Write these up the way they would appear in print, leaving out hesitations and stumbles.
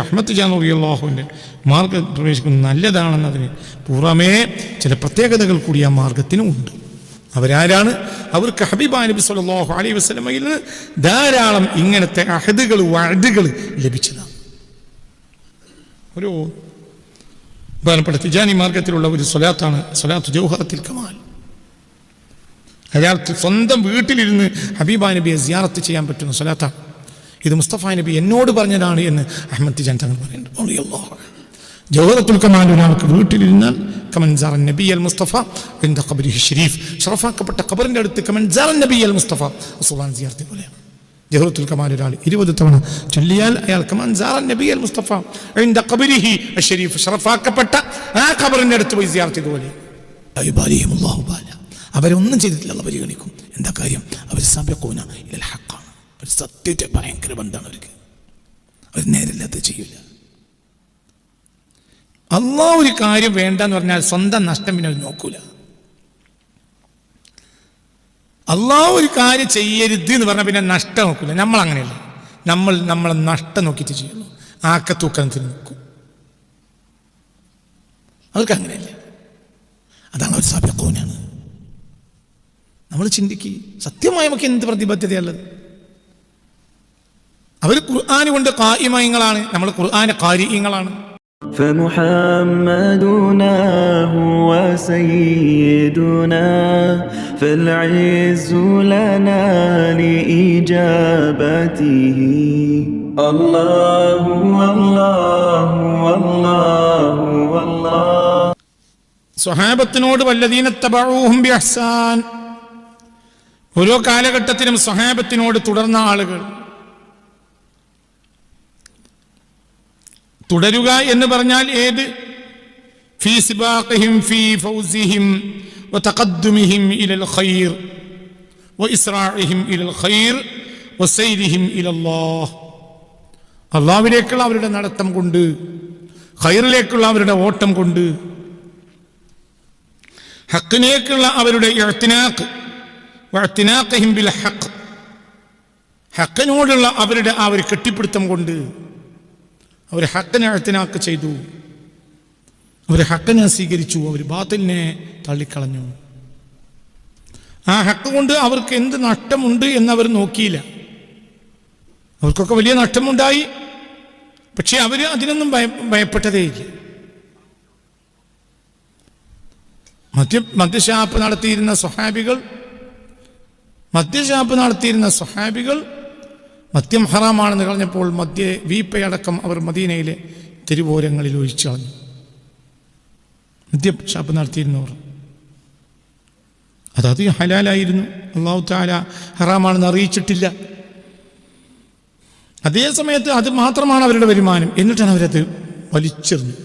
Ahmad Khan റളിയല്ലാഹുവിൻ്റെ മാർഗ്ഗം പ്രവേശിക്കുന്നത് നല്ലതാണെന്നതിന് പുറമേ ചില പ്രത്യേകതകൾ കൂടി ആ മാർഗത്തിനും ഉണ്ട്. അവരാരാണ്? അവർക്ക് ഹബീബായ നബി സല്ലല്ലാഹു അലൈഹി വസല്ലമയിൽ നിന്ന് ധാരാളം ഇങ്ങനത്തെ അഹദുകൾ വഅദുകൾ ലഭിച്ചതാണ്. ഒരു ബഹുമാനപ്പെട്ട തിജാനി മാർഗത്തിലുള്ള ഒരു സ്വലാത്താണ് സ്വലാത്തു ജൗഹറത്തുൽ കമാൽ. അയാൾ സ്വന്തം വീട്ടിലിരുന്ന് ഹബീബായ നബിയെ സിയാറത്ത് ചെയ്യാൻ പറ്റുന്ന സ്വലാത്താണ്. ഇത് മുസ്തഫ നബി എന്നോട് പറഞ്ഞതാണ് എന്ന് അഹ്മദ് തിജാൻ തങ്ങൾ പറയുന്നുണ്ട്. ജൗഹറത്തുൽ കമാൽ ഒരാൾക്ക് വീട്ടിലിരുന്നാൽ കമൻ സാറൻ നബി അൽ മുസ്തഫ ഇൻദ ഖബ്രിഹി ഷരീഫ്, ഷറഫാക്കപ്പെട്ട ഖബറിന്റെ അടുത്ത് കമൻ സാറൻ നബി അൽ മുസ്തഫ റസൂലുള്ളാഹി സിയാറത്ത് പോലെയാണ്. ജൗഹറത്തുൽ കമാൽ ഒരാൾ 20 തവണ ചൊല്ലിയാൽ അയാൾ കമൻ സാറൻ നബി അൽ മുസ്തഫ ഇൻദ ഖബ്രിഹി ഷരീഫ്, ഷറഫാക്കപ്പെട്ട ആ ഖബറിന്റെ അടുത്ത് പോയി സിയാറത്ത് പോലെ. അല്ലാഹു ബാല, അവരൊന്നും ചെയ്തിട്ടില്ല, അല്ലാഹു പരിഗണിക്കും. എന്താ കാര്യം? അവർ സബഖൂന ഇലൽ ഹഖ്, അവർ സത്യത്തെ ഭയങ്കര ബന്ധമാണ് അവർക്ക്. അവർ നേരില്ലാത്ത ചെയ്യില്ല. അള്ളാഹ് ഒരു കാര്യം വേണ്ടെന്ന് പറഞ്ഞാൽ സ്വന്തം നഷ്ടം പിന്നെ അവർ നോക്കൂല. അള്ളാഹ് ഒരു കാര്യം ചെയ്യരുത് എന്ന് പറഞ്ഞാൽ പിന്നെ നഷ്ടം നോക്കൂല. നമ്മൾ അങ്ങനെയല്ല, നമ്മളെ നഷ്ടം നോക്കിയിട്ട് ചെയ്യുള്ളൂ. ആക്കത്തൂക്കത്തിന് നോക്കും. അവർക്ക് അങ്ങനെയല്ല. അതാണ് അവർ സബഖൂനാണ്. നമ്മൾ ചിന്തിക്കുക, സത്യമായി നമുക്ക് എന്ത് പ്രതിബദ്ധതയുള്ളത്? അവർ ഖുർആൻ കൊണ്ട് ഖായിമീങ്ങളാണ്, നമ്മൾ ഖുർആൻ ഖാരിഈങ്ങളാണ്. فمحمدنا هو سيدنا فالعز لنا لإجابته الله الله الله الله. സ്വഹാബത്തിനോട് വല്ലദീന തബഊഹും ബിഇഹ്സാൻ, ഓരോ കാലഘട്ടത്തിലും സ്വഹാബത്തിനോട് തുടർന്ന ആളുകൾ. തുടരുക എന്ന് പറഞ്ഞാൽ ഏത്? ഫീ സിബാഖിഹിം ഫീ ഫൗസിഹിം വതഖദ്ദുമിഹിം ഇലൽ ഖൈർ വഇസ്റാഇഹിം ഇലൽ ഖൈർ വസൈരിഹിം ഇലല്ലാഹ്. അല്ലാഹുവിലേക്കുള്ള അവരുടെ നടത്തം കൊണ്ട്, ഖൈറിലേക്കുള്ള അവരുടെ ഓട്ടം കൊണ്ട്, ഹഖിനേക്കുള്ള അവരുടെ ഇഅ്തിനാഖ് വഇഅ്തിനാഖിഹിം ബിൽ ഹഖ്, ഹഖിനോടുള്ള അവരുടെ ആ ഒരു കെട്ടിപ്പിടുത്തം കൊണ്ട് അവർ ഹഖിനെ ഇഅ്തിനാഖ് ചെയ്തു, അവർ ഹഖിനെ സ്വീകരിച്ചു, അവർ ബാത്തിലിനെ തള്ളിക്കളഞ്ഞു. ആ ഹഖ് കൊണ്ട് അവർക്ക് എന്ത് നഷ്ടമുണ്ട് എന്നവർ നോക്കിയില്ല. അവർക്കൊക്കെ വലിയ നഷ്ടമുണ്ടായി, പക്ഷെ അവർ അതിനൊന്നും ഭയപ്പെട്ടതേയില്ല. മദ്യഷാപ്പ് നടത്തിയിരുന്ന സ്വഹാബികൾ മദ്യം ഹറാമാണെന്ന് കളഞ്ഞപ്പോൾ വീപ്പയടക്കം അവർ മദീനയിലെ തെരുവോരങ്ങളിൽ ഒഴിച്ചു കളഞ്ഞു. മദ്യഷാപ്പ് നടത്തിയിരുന്നവർ അത് ഹലാലായിരുന്നു, അല്ലാഹു തആല ഹറാമാണെന്ന് അറിയിച്ചിട്ടില്ല. അതേ സമയത്ത് അത് മാത്രമാണ് അവരുടെ വരുമാനം. എന്നിട്ടാണ് അവരത് വലിച്ചെറിഞ്ഞു,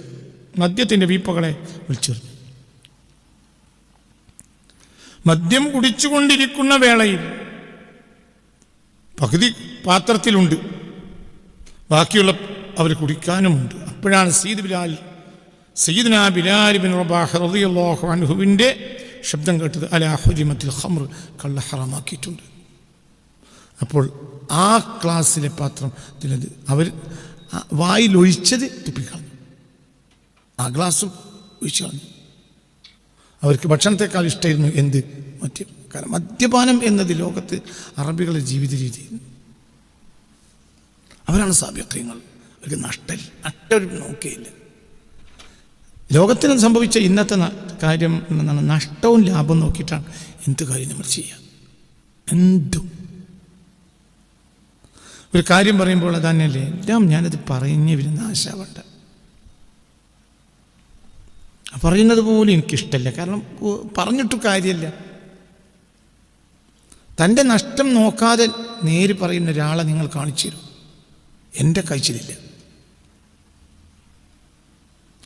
മദ്യത്തിൻ്റെ വീപ്പകളെ വലിച്ചെറിഞ്ഞു. മദ്യം കുടിച്ചുകൊണ്ടിരിക്കുന്ന വേളയിൽ പകുതി പാത്രത്തിലുണ്ട്, ബാക്കിയുള്ള അവർ കുടിക്കാനുമുണ്ട്. അപ്പോഴാണ് സയ്യിദുനാ ബിലാൽ ഇബ്നു റബാഹ് റളിയല്ലാഹു അൻഹുവിൻ്റെ ശബ്ദം കേട്ടത്, അലാ ഹുരിമത്തിൽ ഖംർ, കള്ള ഹറാമാക്കിയിട്ടുണ്ട്. അപ്പോൾ ആ ഗ്ലാസ്സിലെ പാത്രത്തിലത് അവർ വായിലൊഴിച്ചത് തുപ്പിക്കളഞ്ഞു, ആ ഗ്ലാസും ഒഴിച്ചു കളഞ്ഞു. അവർക്ക് ഭക്ഷണത്തെക്കാൾ ഇഷ്ടമായിരുന്നു എന്ത്? മദ്യം. കാരണം മദ്യപാനം എന്നത് ലോകത്ത് അറബികളുടെ ജീവിത രീതി. അവരാണ് സാബിഖീങ്ങൾ. അവർക്ക് നഷ്ടം നോക്കിയില്ല. ലോകത്തിനും സംഭവിച്ച ഇന്നത്തെ കാര്യം എന്നാണ്, നഷ്ടവും ലാഭവും നോക്കിയിട്ടാണ് എന്ത് കാര്യം നമ്മൾ ചെയ്യുക. എന്തും ഒരു കാര്യം പറയുമ്പോൾ അതന്നെയല്ലേ എല്ലാം ഞാനത് പറഞ്ഞു വരുന്ന ആശാവണ്ട. പറയുന്നത് പോലും എനിക്കിഷ്ടമല്ല, കാരണം പറഞ്ഞിട്ടു കാര്യമില്ല. തൻ്റെ നഷ്ടം നോക്കാതെ നേര് പറയുന്ന ഒരാളെ നിങ്ങൾ കാണിച്ചു തരും. എൻ്റെ കഴിച്ചിലില്ല.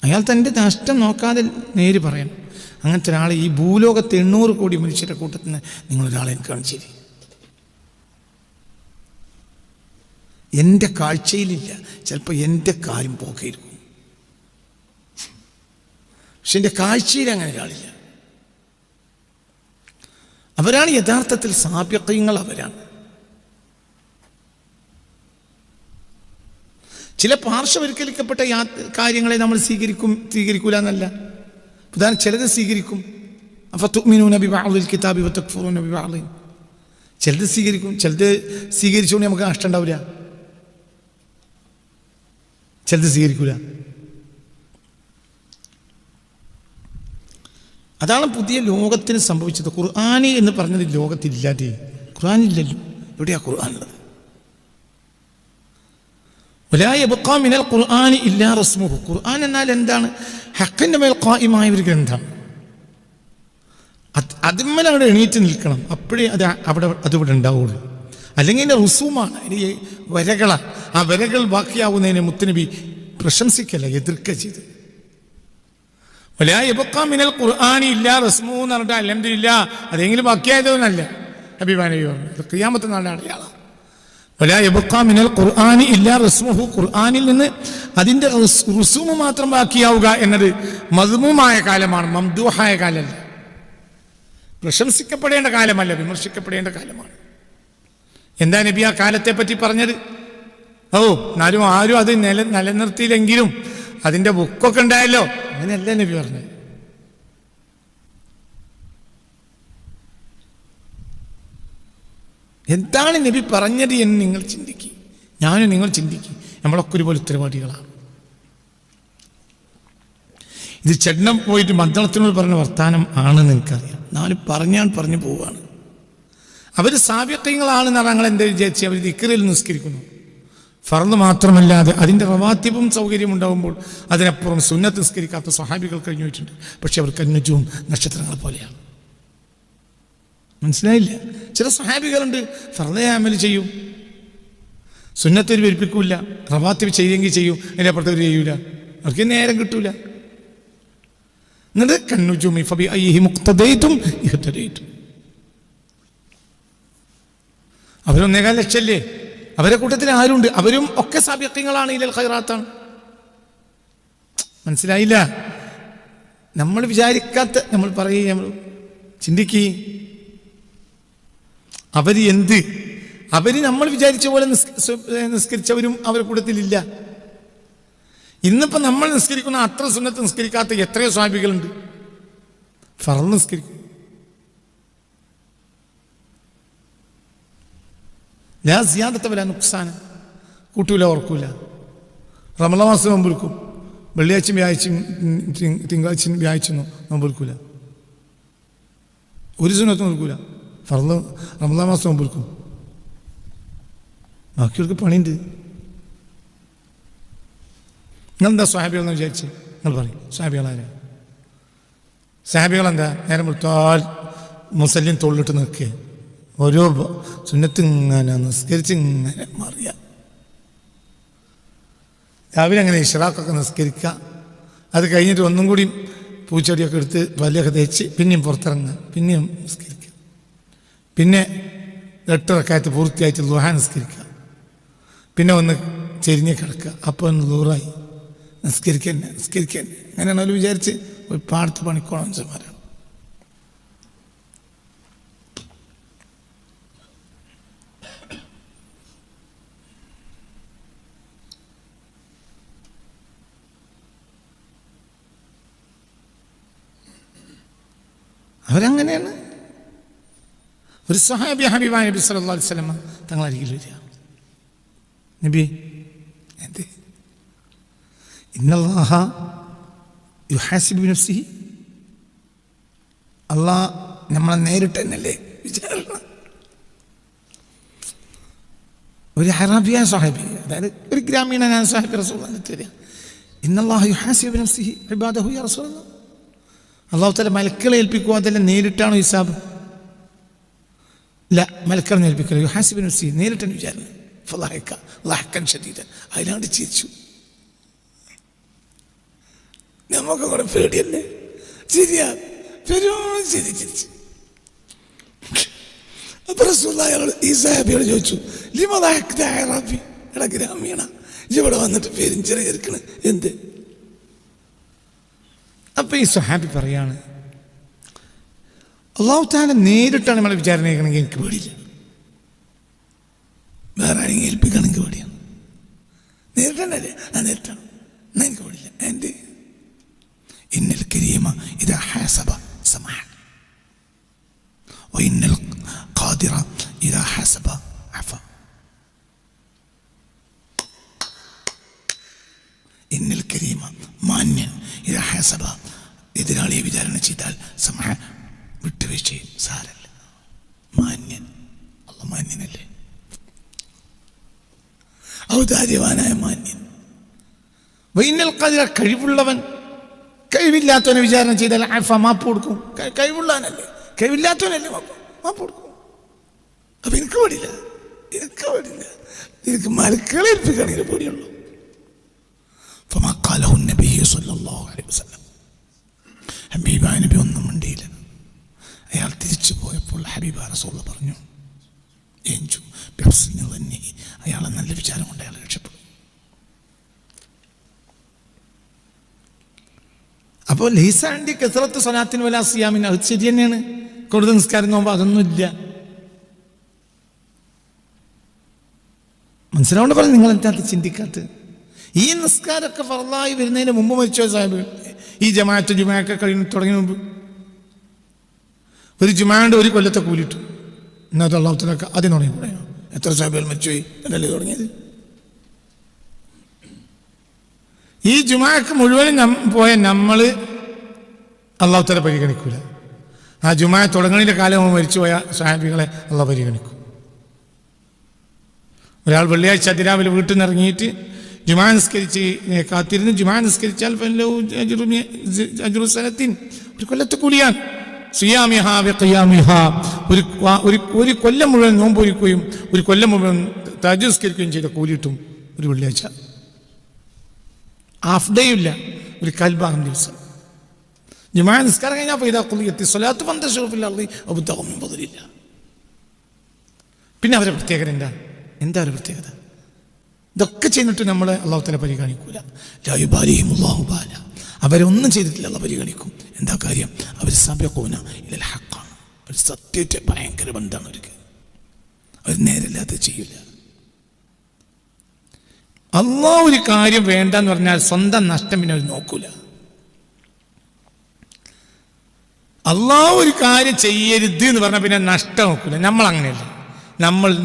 അയാൾ തൻ്റെ നഷ്ടം നോക്കാതെ നേര് പറയണം. അങ്ങനത്തെ ഒരാളെ ഈ ഭൂലോകത്ത് 800 കോടി മനുഷ്യരുടെ കൂട്ടത്തിൽ നിന്ന് നിങ്ങളൊരാളെ എനിക്ക് കാണിച്ചു തരും. എൻ്റെ കാഴ്ചയിലില്ല, ചിലപ്പോൾ എൻ്റെ കാര്യം പോക്കായിരിക്കും, പക്ഷെ എൻ്റെ കാഴ്ചയിൽ അങ്ങനെ ഒരാളില്ല. അവരാണ് യഥാർത്ഥത്തിൽ സാബിഖീങ്ങൾ. അവരാണ് ചില പാർശ്വവൽക്കരിക്കപ്പെട്ട കാര്യങ്ങളെ നമ്മൾ സ്വീകരിക്കൂല എന്നല്ല. ഉദാഹരണം, ചിലത് സ്വീകരിക്കും. അഫതുഅ്മിനൂന ബിബഅദിൽ കിതാബി വതക്ഫുറൂന ബിബഅദ്. ചിലത് സ്വീകരിക്കും, ചിലത് സ്വീകരിച്ചുകൊണ്ട് നമുക്ക് നഷ്ടം ഉണ്ടാവില്ല, ചിലത് സ്വീകരിക്കൂല. അതാണ് പുതിയ ലോകത്തിന് സംഭവിച്ചത്. ഖുർആനി എന്ന് പറഞ്ഞത് ലോകത്തില്ലാതെ, ഖുർആനില്ലല്ലോ. എവിടെയാ ഖുർആനുള്ളത്? വലാ യബ്ഖാ മിനൽ ഖുർആനി ഇല്ലാ റസ്മുഹു. ഖുർആൻ എന്നാൽ എന്താണ്? ഹഖിന്റെ മേൽ ഖായിമായ ഒരു ഗ്രന്ഥം. അതിന്മേലാണ് എണീറ്റ് നിൽക്കണം, അപ്പോഴേ അതിവിടെ ഉണ്ടാവുള്ളൂ. അല്ലെങ്കിൽ അതിൻ്റെ റുസൂമാണ്, അതിന് വരകളാണ്. ആ വരകൾ ബാക്കിയാവുന്നതിനെ മുത്തുനബി പ്രശംസിക്കല്ല, എതിർക്കുക ചെയ്ത്. വലാ യബ്ഖാ മിനൽ ഖുർആനി ഇല്ലാ റസ്മുഹു എന്ന് പറഞ്ഞിട്ട് അൽഹംദുലില്ലാ അതെങ്കിലും ബാക്കിയായതൊന്നല്ല. ഹബീബാനബി പറഞ്ഞു ഖിയാമത്ത് നാളിന്റെ അടയാളം. വലാ യബ്ഖാ മിനൽ ഖുർആനി ഇല്ലാ റസ്മുഹു. ഖുർആനിൽ നിന്ന് അതിൻ്റെ റുസൂമ് മാത്രം ബാക്കിയാവുക എന്നത് മദ്മൂമായ കാലമാണ്, മംദൂഹായ കാലമല്ല. പ്രശംസിക്കപ്പെടേണ്ട കാലമല്ല, വിമർശിക്കപ്പെടേണ്ട കാലമാണ്. എന്താ നബി ആ കാലത്തെ പറ്റി പറഞ്ഞത്? എന്നാലും ആരും അത് നിലനിർത്തിയില്ലെങ്കിലും അതിൻ്റെ ബുക്കൊക്കെ ഉണ്ടായല്ലോ, അങ്ങനെയല്ല നബി പറഞ്ഞത്. എന്താണ് നബി പറഞ്ഞത് എന്ന് നിങ്ങൾ ചിന്തിക്കുക, ഞാനും നിങ്ങൾ ചിന്തിക്കുക. നമ്മളൊക്കെ ഒരുപോലെ ഉത്തരവാദികളാണ്. ഇത് ചെന്നം പോയിട്ട് മദ്ദളത്തിനോട് പറഞ്ഞ വർത്താനം ആണെന്ന് എനിക്കറിയാം. നാലും പറഞ്ഞു പോവുകയാണ്. അവർ സാബിഖീങ്ങളാണെന്ന് ഞങ്ങൾ എന്താ വിചാരിച്ച് അവർ ദിക്റിൽ നിസ്കരിക്കുന്നു. ഫർദ് മാത്രമല്ലാതെ അതിൻ്റെ റവാത്തിബും സൗകര്യം ഉണ്ടാകുമ്പോൾ അതിനപ്പുറം സുന്നത്ത് നിസ്കരിക്കാത്ത സ്വഹാബികൾ കഴിഞ്ഞു പോയിട്ടുണ്ട്. പക്ഷെ അവർക്ക് നുജൂം നക്ഷത്രങ്ങളെ പോലെയാണ്. മനസ്സിലായില്ല? ചില സ്വഹാബികളുണ്ട് ഫർദ് അമൽ ചെയ്യും, സുന്നത്തിൽ veriപ്പിക്കൂല, റവാത്തിബ് ചെയ്യെങ്കിൽ ചെയ്യും, അതിൻ്റെ അപ്പുറത്തവർ ചെയ്യൂല, അവർക്ക് നേരം കിട്ടൂല. എന്നിട്ട് കന്നുജൂമി ഫബിഅയ്യിഹി മുഖ്തദൈതും ഇഹ്തദൈതും. അവരൊന്നേകാൽ ലക്ഷല്ലേ, അവരെ കൂട്ടത്തിൽ ആരുണ്ട്? അവരും ഒക്കെ സാബിഖീങ്ങളാണ്, ഇലൽ ഖൈറാത്താണ്. മനസ്സിലായില്ല? നമ്മൾ വിചാരിക്കാത്ത നമ്മൾ പറയുക, നമ്മൾ ചിന്തിക്കുക. അവര് നമ്മൾ വിചാരിച്ച പോലെ നിസ്കരിച്ചവരും അവരുടെ കൂട്ടത്തിലില്ല. ഇന്നിപ്പോൾ നമ്മൾ നിസ്കരിക്കുന്ന അത്ര സുന്നത്ത് നിസ്കരിക്കാത്ത എത്രയോ സ്വഹാബികളുണ്ട്. ഫർദ് നിസ്കരിക്കും, ലാ സിയാദത വലാ നുഖ്സാന, കൂട്ടൂല ഓർക്കൂല. റമളാൻ മാസം നോമ്പെടുക്കും, വെള്ളിയാഴ്ചയും തിങ്കളാഴ്ചയും വ്യാഴ്ചയും നോമ്പെടുക്കൂല, ഒരു സുന്നത്തും നോക്കൂല. ഫർദ് റമളാൻ മാസം നോമ്പെടുക്കും. ബാക്കിയവർക്ക് പണിയുണ്ട്. നിങ്ങളെന്താ സ്വഹാബികളെന്ന് വിചാരിച്ച്? നിങ്ങൾ പറയും സ്വഹാബികളാരാ? സ്വഹാബികളെന്താ? നേരം കൊടുത്താൽ മുസല്ലിൻ തൊള്ളിട്ട് നിൽക്കുക, ഓരോ സുന്നത്ത് ഇങ്ങനെ നിസ്കരിച്ച് ഇങ്ങനെ മാറിയ. രാവിലെ അങ്ങനെ ഇഷ്റാഖൊക്കെ നിസ്കരിക്കുക, അത് കഴിഞ്ഞിട്ട് ഒന്നും കൂടി പൂച്ചെടിയൊക്കെ എടുത്ത് വലയൊക്കെ തേച്ച് പിന്നെയും പുറത്തിറങ്ങുക, പിന്നെയും നിസ്കരിക്കുക, പിന്നെ 8 റക്അത്ത് പൂർത്തിയായിട്ട് ദുഹാ നിസ്കരിക്കുക, പിന്നെ ഒന്ന് ചെരിഞ്ഞ് കിടക്കുക, അപ്പോൾ ഒന്ന് ദൂറായി നിസ്കരിക്കന്നെ. അങ്ങനെയാണല്ലോ വിചാരിച്ച് ഒരു പാടത്ത് പണിക്കോണം മനുഷ്യന്മാരാണ്. അവരങ്ങനെയാണ്. ഒരു സ്വഹാബി ഹബീബായ നബി സല്ലല്ലാഹു അലൈഹി വസല്ലം തങ്ങൾ അരികിൽ വരിക, നബി എന്ത് ഇന്നല്ലാഹ യുഹാസിബു നഫ്സിഹി, അള്ളാഹ് നമ്മളെ നേരിട്ട് തന്നെയല്ലേ വിചാരണ. ഒരു അറബിയ സ്വഹാബി, അതായത് ഒരു ഗ്രാമീണനായ സ്വഹാബി റസൂലുള്ളാഹിന്റെ അടുത്ത് വരിക, ഇന്നല്ലാഹ യുഹാസിബു നഫ്സിഹി ഇബാദഹു യാ റസൂലല്ലാഹ്, അള്ളാഹു തആല മലക്കുകളെ ഏൽപ്പിക്കുക, അതെല്ലാം നേരിട്ടാണോ ഹിസാബ്? ഇല്ല, മലക്കുകളെ ഏൽപ്പിക്കില്ല. യുഹാസിബു നഫ്സിഹി, നേരിട്ടാണ് വിചാരണ. ഫളഹക ലഹകൻ ശദീദൻ, അതിലാണ്ട് ചിരിച്ചു. നമുക്ക് കൂടെ പേടിയല്ലേ? ശരിയാ, ചിരിച്ചു. അപ്പൊ റസൂലുള്ളാഹി ഈ സഹാബിയോട് ചോദിച്ചു, ലിമ ലഹക്ത യാ റബ്ബി, എടാ ഗ്രാമീണ, ഇവിടെ വന്നിട്ട് പേരും ചെറിയ എന്ത്? അപ്പൊ ഈ സ്വഹാബി പറയാണ്, അല്ലാഹു തആല നേരിട്ടാണ് നമ്മളെ വിചാരണ ചെയ്യണമെങ്കിൽ എനിക്ക് പേടിയില്ല, വേറെ ആരെങ്കിലും ഏൽപ്പിക്കണമെങ്കിൽ പേടിയാണ്. നേരിട്ടല്ലേ? നേരിട്ടാണ്. എന്നാ എനിക്ക് പാടില്ല. എൻ്റെ ഇന്നൽ കരീമ ഇദാ ഹാസബ സമഹ വഇന്നൽ ഖാദിറ ഇദാ ഹാസബ അഫ. ഇന്നൽ കരീമ മാന്യൻ ഇദാ ഹാസബ എതിരാളിയെ വിചാരണ ചെയ്താൽ സമഹ വിട്ടുവീഴ്ച സാരല്ല. മാന്യൻ, അല്ല മാന്യനല്ലേ, ഔദാര്യവാനായ മാന്യൻ. വൈനൽ ഖാദിറ കഴിവുള്ളവൻ, കഴിവില്ലാത്തവനെ വിചാരണ ചെയ്താൽ അഫ മാപ്പ് കൊടുക്കും. കഴിവുള്ളവനല്ലേ, കഴിവില്ലാത്തവനല്ലേ മാപ്പ് കൊടുക്കും. അപ്പൊ എനിക്ക് പാടില്ല, എനിക്ക് മലക്കളെ ഏൽപ്പിക്കണേ പേടിയുള്ളൂ. فما قاله النبي صلى الله عليه وسلم. ഹബീബായ നബി ഒന്നും മിണ്ടിയില്ല. അയാൾ തിരിച്ചു പോയപ്പോൾ ഹബീബ റസൂൽ പറഞ്ഞു, അയാളെ നല്ല വിചാരം കൊണ്ട് അയാൾ രക്ഷപ്പെടും. അപ്പോൾ ലൈസാണ്ടി കസറത്ത് സ്വലാത്തിന് വലാ സിയാമിൻ, അത് ശരി തന്നെയാണ്. കൂടുതൽ നിസ്കാരം നോക്കുമ്പോൾ അതൊന്നുമില്ല. മനസ്സിലാവേണ്ട പോലെ നിങ്ങൾ എന്താ ചിന്തിക്കാത്ത? ഈ നിസ്കാരമൊക്കെ ഫർളായി വരുന്നതിന് മുമ്പ് മരിച്ചോ സാഹിബ്? ഈ ജുമായൊക്കെ തുടങ്ങിയ മുമ്പ് ഒരു ജുമാണ്ട് ഒരു കൊല്ലത്തെ കൂലിട്ടു. ഇന്നത്തെ അള്ളാഹുത്തലൊക്കെ ആദ്യം തുടങ്ങി കൂടെയോ? എത്ര സാഹിബുകൾ മരിച്ചുപോയി എന്നല്ലേ തുടങ്ങിയത്? ഈ ജുമാക്ക് മുഴുവനും പോയ നമ്മൾ അള്ളാഹുത്തല പരിഗണിക്കൂല. ആ ജുമാ തുടങ്ങുന്നതിൻ്റെ കാലം മരിച്ചുപോയ സാഹിബികളെ അള്ളാഹ് പരിഗണിക്കും. ഒരാൾ വെള്ളിയാഴ്ച അതിരാവിലെ വീട്ടിൽ നിന്ന് ഇറങ്ങിയിട്ട് ജുമാ നിസ്കരിച്ച് കാത്തിരുന്ന് ജുമാ നിസ്കരിച്ചാൽ ഒരു കൊല്ലത്തെ കൂലിയാണ്. ഒരു കൊല്ലം മുഴുവൻ നോമ്പൊരിക്കുകയും ഒരു കൊല്ലം മുഴുവൻ തഹജ്ജുദ് നിസ്കരിക്കുകയും ചെയ്ത കൂലിയിട്ടും ഒരു വെള്ളിയാഴ്ച. ഹാഫ് ഡേ ഇല്ല, ഒരു കാൽഭാഗം ദിവസം. ജുമാ നിസ്കാരം കഴിഞ്ഞാൽ പിന്നെ അവരെ പ്രത്യേകത എന്താ ഒരു പ്രത്യേകത? ഇതൊക്കെ ചെയ്തിട്ട് നമ്മൾ അള്ളാഹു തആല പരിഗണിക്കൂല. അവരൊന്നും ചെയ്തിട്ടില്ല, അള്ളാഹ് പരിഗണിക്കും. എന്താ കാര്യം? അവർ സബഖൂന ഇലൽ ഹഖാണ്. അവർ സത്യത്തെ ഭയങ്കര ബന്ധമാണ് അവർക്ക്. അവർ നേരല്ലാതെ ചെയ്യില്ല. അള്ളാഹ് ഒരു കാര്യം വേണ്ടെന്ന് പറഞ്ഞാൽ സ്വന്തം നഷ്ടം പിന്നെ അവർ നോക്കൂല. അള്ളാഹ് ഒരു കാര്യം ചെയ്യരുത് എന്ന് പറഞ്ഞാൽ പിന്നെ നഷ്ടം നോക്കൂല. നമ്മൾ അങ്ങനെയല്ല.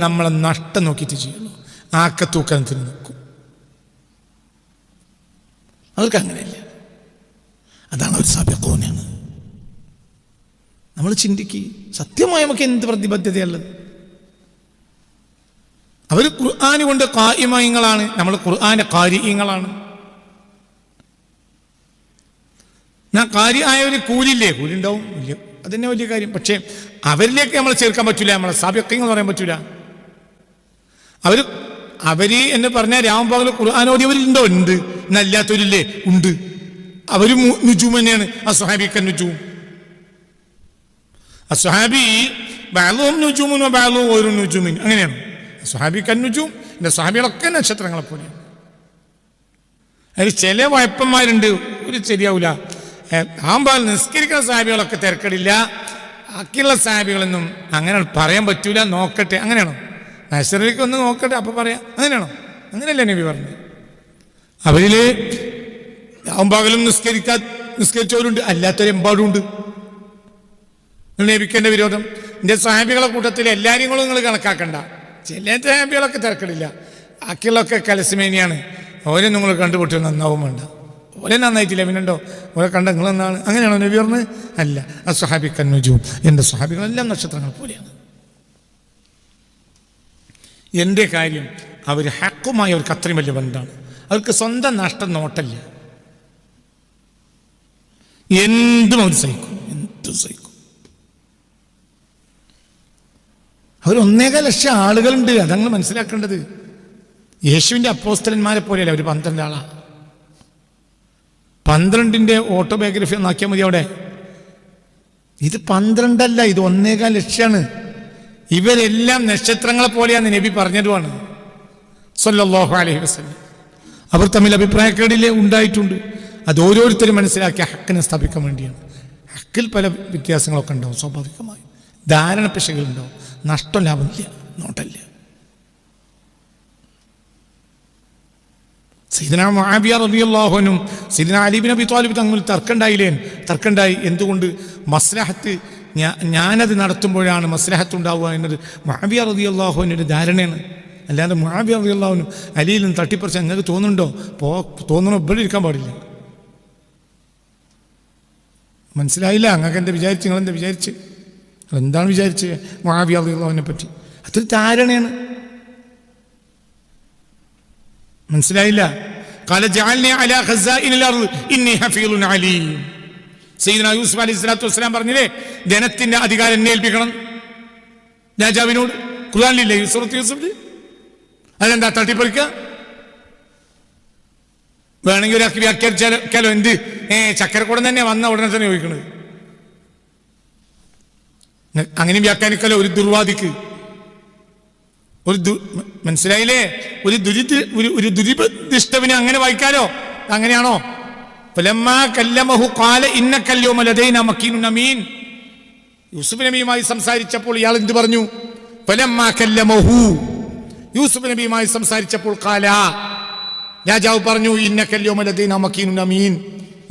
നമ്മളെ നഷ്ടം നോക്കിയിട്ട് ചെയ്യുള്ളൂ. ആക്കത്തൂക്കത്തിന് നോക്കും. അവർക്ക് അങ്ങനെയല്ല. അതാണ് അവർ സബഖൂനാണ്. നമ്മൾ ചിന്തിക്കുക, സത്യമായി നമുക്ക് എന്ത് പ്രതിബദ്ധതയുള്ളത്? അവർ ഖുർആൻ കൊണ്ട് ഖായിമീങ്ങളാണ്, നമ്മൾ ഖുർആന്റെ ഖാരിഈങ്ങളാണ്. ഞാൻ ഖാരിആയ ഒരു കൂലില്ലേ? കൂലി ഉണ്ടാവും, ഇല്ല, അതന്നെ വലിയ കാര്യം. പക്ഷേ അവരിലേക്ക് നമ്മൾ ചേർക്കാൻ പറ്റൂല, നമ്മളെ സാബിഖീങ്ങൾ എന്ന് പറയാൻ പറ്റൂല. അവര് എന്ന് പറഞ്ഞാൽ രാമപകൽ ഖുർആൻ ഓടിയവരുണ്ടോ? ഉണ്ട്. എന്നല്ലാത്തവരില്ലേ? ഉണ്ട്. അവര് നുജൂം തന്നെയാണ്. അസ്ഹാബിക്കൻ നുജൂം, അസ്ഹാബി ബഅ്ളുഹും നുജൂമുൻ വബഅ്ളുഹും ഗൈറു നുജൂമിൻ, അങ്ങനെയാണ്. അസ്ഹാബിക്കൻ നുജൂം, എൻ്റെ സ്വഹാബികളൊക്കെ നക്ഷത്രങ്ങളെ പോലെയാണ്. അതിൽ ചില വയപ്പന്മാരുണ്ട്, ഒരു ശരിയാവില്ല. ആമ്പാൽ നിസ്കരിക്കുന്ന സാഹിബികളൊക്കെ തിരക്കടില്ല, ബാക്കിയുള്ള സാഹിബികളൊന്നും അങ്ങനെ പറയാൻ പറ്റൂല. നോക്കട്ടെ, അങ്ങനെയാണോ? നശ്വരയ്ക്ക് ഒന്ന് നോക്കട്ടെ അപ്പൊ പറയാം, അങ്ങനെയല്ലേ നബി പറഞ്ഞത്? അവരില് ആമ്പാകലും നിസ്കരിച്ചവരുണ്ട്, അല്ലാത്തവരെമ്പാടുണ്ട്. നബിക്ക് എൻ്റെ വിരോധം. എൻ്റെ സാഹിബികളെ കൂട്ടത്തിൽ എല്ലാവരെയും കൂടെ നിങ്ങൾ കണക്കാക്കണ്ട. ചില സാഹിബികളൊക്കെ തിരക്കടില്ല, ബാക്കിയുള്ളതൊക്കെ കലസ്മേനിയാണ്. ഓരെ നിങ്ങൾ കണ്ടുപിട്ടി നന്നാവും വേണ്ട. ഓരെ നന്നായിട്ടില്ല, പിന്നെണ്ടോ ഓരെ കണ്ട നിങ്ങൾ നന്നാണ്, അങ്ങനെയാണോ നബി പറഞ്ഞത്? അല്ല. അസ്ഹാബിക്കൻ നുജൂം, എൻ്റെ സ്വഹാബികളെല്ലാം നക്ഷത്രങ്ങൾ പോലെയാണ്. എൻ്റെ കാര്യം അവർ ഹക്കുമായി അവർക്ക് അത്രയും വലിയ ബന്ധമാണ്. അവർക്ക് സ്വന്തം നഷ്ടം നോട്ടല്ല. എന്തും അവർ സഹിക്കും. അവർ 1.25 ലക്ഷം ആളുകളുണ്ട്. അതങ്ങൾ മനസ്സിലാക്കേണ്ടത്. യേശുവിൻ്റെ അപ്പോസ്തലന്മാരെ പോലെയല്ല അവർ 12 ആളാ. 12ന്റെ ഓട്ടോബയോഗ്രഫി ഒന്നാക്കിയാൽ മതി അവിടെ. ഇത് 12 അല്ല, ഇത് 1.25 ലക്ഷമാണ്. ഇവരെല്ലാം നക്ഷത്രങ്ങളെ പോലെയാന്ന് നബി പറഞ്ഞതുമാണ് സല്ലല്ലാഹു അലൈഹി വസല്ലം. അവർ തമ്മിൽ അഭിപ്രായക്കേടില്ലേ? ഉണ്ടായിട്ടുണ്ട്. അത് ഓരോരുത്തരും മനസ്സിലാക്കി ഹക്കിനെ സ്ഥാപിക്കാൻ വേണ്ടിയാണ്. ഹക്കിൽ പല വ്യത്യാസങ്ങളൊക്കെ ഉണ്ടാവും, സ്വാഭാവികമായി ധാരണ പിശകുകളുണ്ടാവും. നഷ്ടം ലാഭമില്ല, നോട്ടല്ല. സയ്യിദനാ മുആവിയ റളിയല്ലാഹു അൻഹു സയ്യിദനാ അലി ഇബ്നു അബി ത്വാലിബ് തമ്മിൽ തർക്കമുണ്ടായി. എന്തുകൊണ്ട്? മസ്ലഹത്ത്, ഞാനത് നടത്തുമ്പോഴാണ് മസ്ലഹത്ത് ഉണ്ടാവുക എന്നത് മുആവിയ റളിയല്ലാഹു അൻഹുവിൻ്റെ ധാരണയാണ്. അല്ലാതെ മുആവിയ റളിയല്ലാഹു അൻഹു അലിയിൽ നിന്ന് തട്ടിപ്പറിച്ച് നിങ്ങൾക്ക് തോന്നുന്നുണ്ടോ? തോന്നണോ? ഇവിടെ ഇരിക്കാൻ പാടില്ല. മനസ്സിലായില്ല? നിങ്ങൾക്ക് എന്താ വിചാരിച്ച്? നിങ്ങളെന്താ വിചാരിച്ച്? എന്താണ് വിചാരിച്ചത് മുആവിയ റളിയല്ലാഹുവിനെ പറ്റി? അതൊരു ധാരണയാണ്. മനസ്സിലായില്ല? ഖാല ജഅൽനി അലാ ഖസാഇനിൽ അർദ് ഇന്നി ഹഫീളുൻ അലീം. സയ്യിദനാ യൂസുഫ് അലൈഹി സ്വലാത്തു വസ്സലാം പറഞ്ഞില്ലേ, ജനത്തിന്റെ അധികാരം എന്നെ ഏൽപ്പിക്കണം രാജാവിനോട്. ഖുർആനിലില്ലേ സൂറത്ത് യൂസുഫ്? അതെന്താ തട്ടിപ്പറിക്കുക? വേണമെങ്കിൽ ഒരാൾക്ക് വ്യാഖ്യാനിച്ചാലോ, എന്ത് ചക്കരക്കൂടം തന്നെ വന്ന ഉടനെ തന്നെ ചോദിക്കണത്. അങ്ങനെയും വ്യാഖ്യാനിക്കാലോ ഒരു ദുർവാദിക്ക്. മനസ്സിലായില്ലേ? ഒരു ദുരിതവിനെ അങ്ങനെ വായിക്കാലോ. അങ്ങനെയാണോ? യൂസുഫ് നബിയുമായി സംസാരിച്ചപ്പോൾ ഇയാൾ എന്ത് പറഞ്ഞു? യൂസുഫ് നബിയുമായി സംസാരിച്ചപ്പോൾ ഖാല, രാജാവ് പറഞ്ഞു, ഇന്നക്കൽ യൗമ ലദൈനാ മക്കീനുൻ അമീൻ,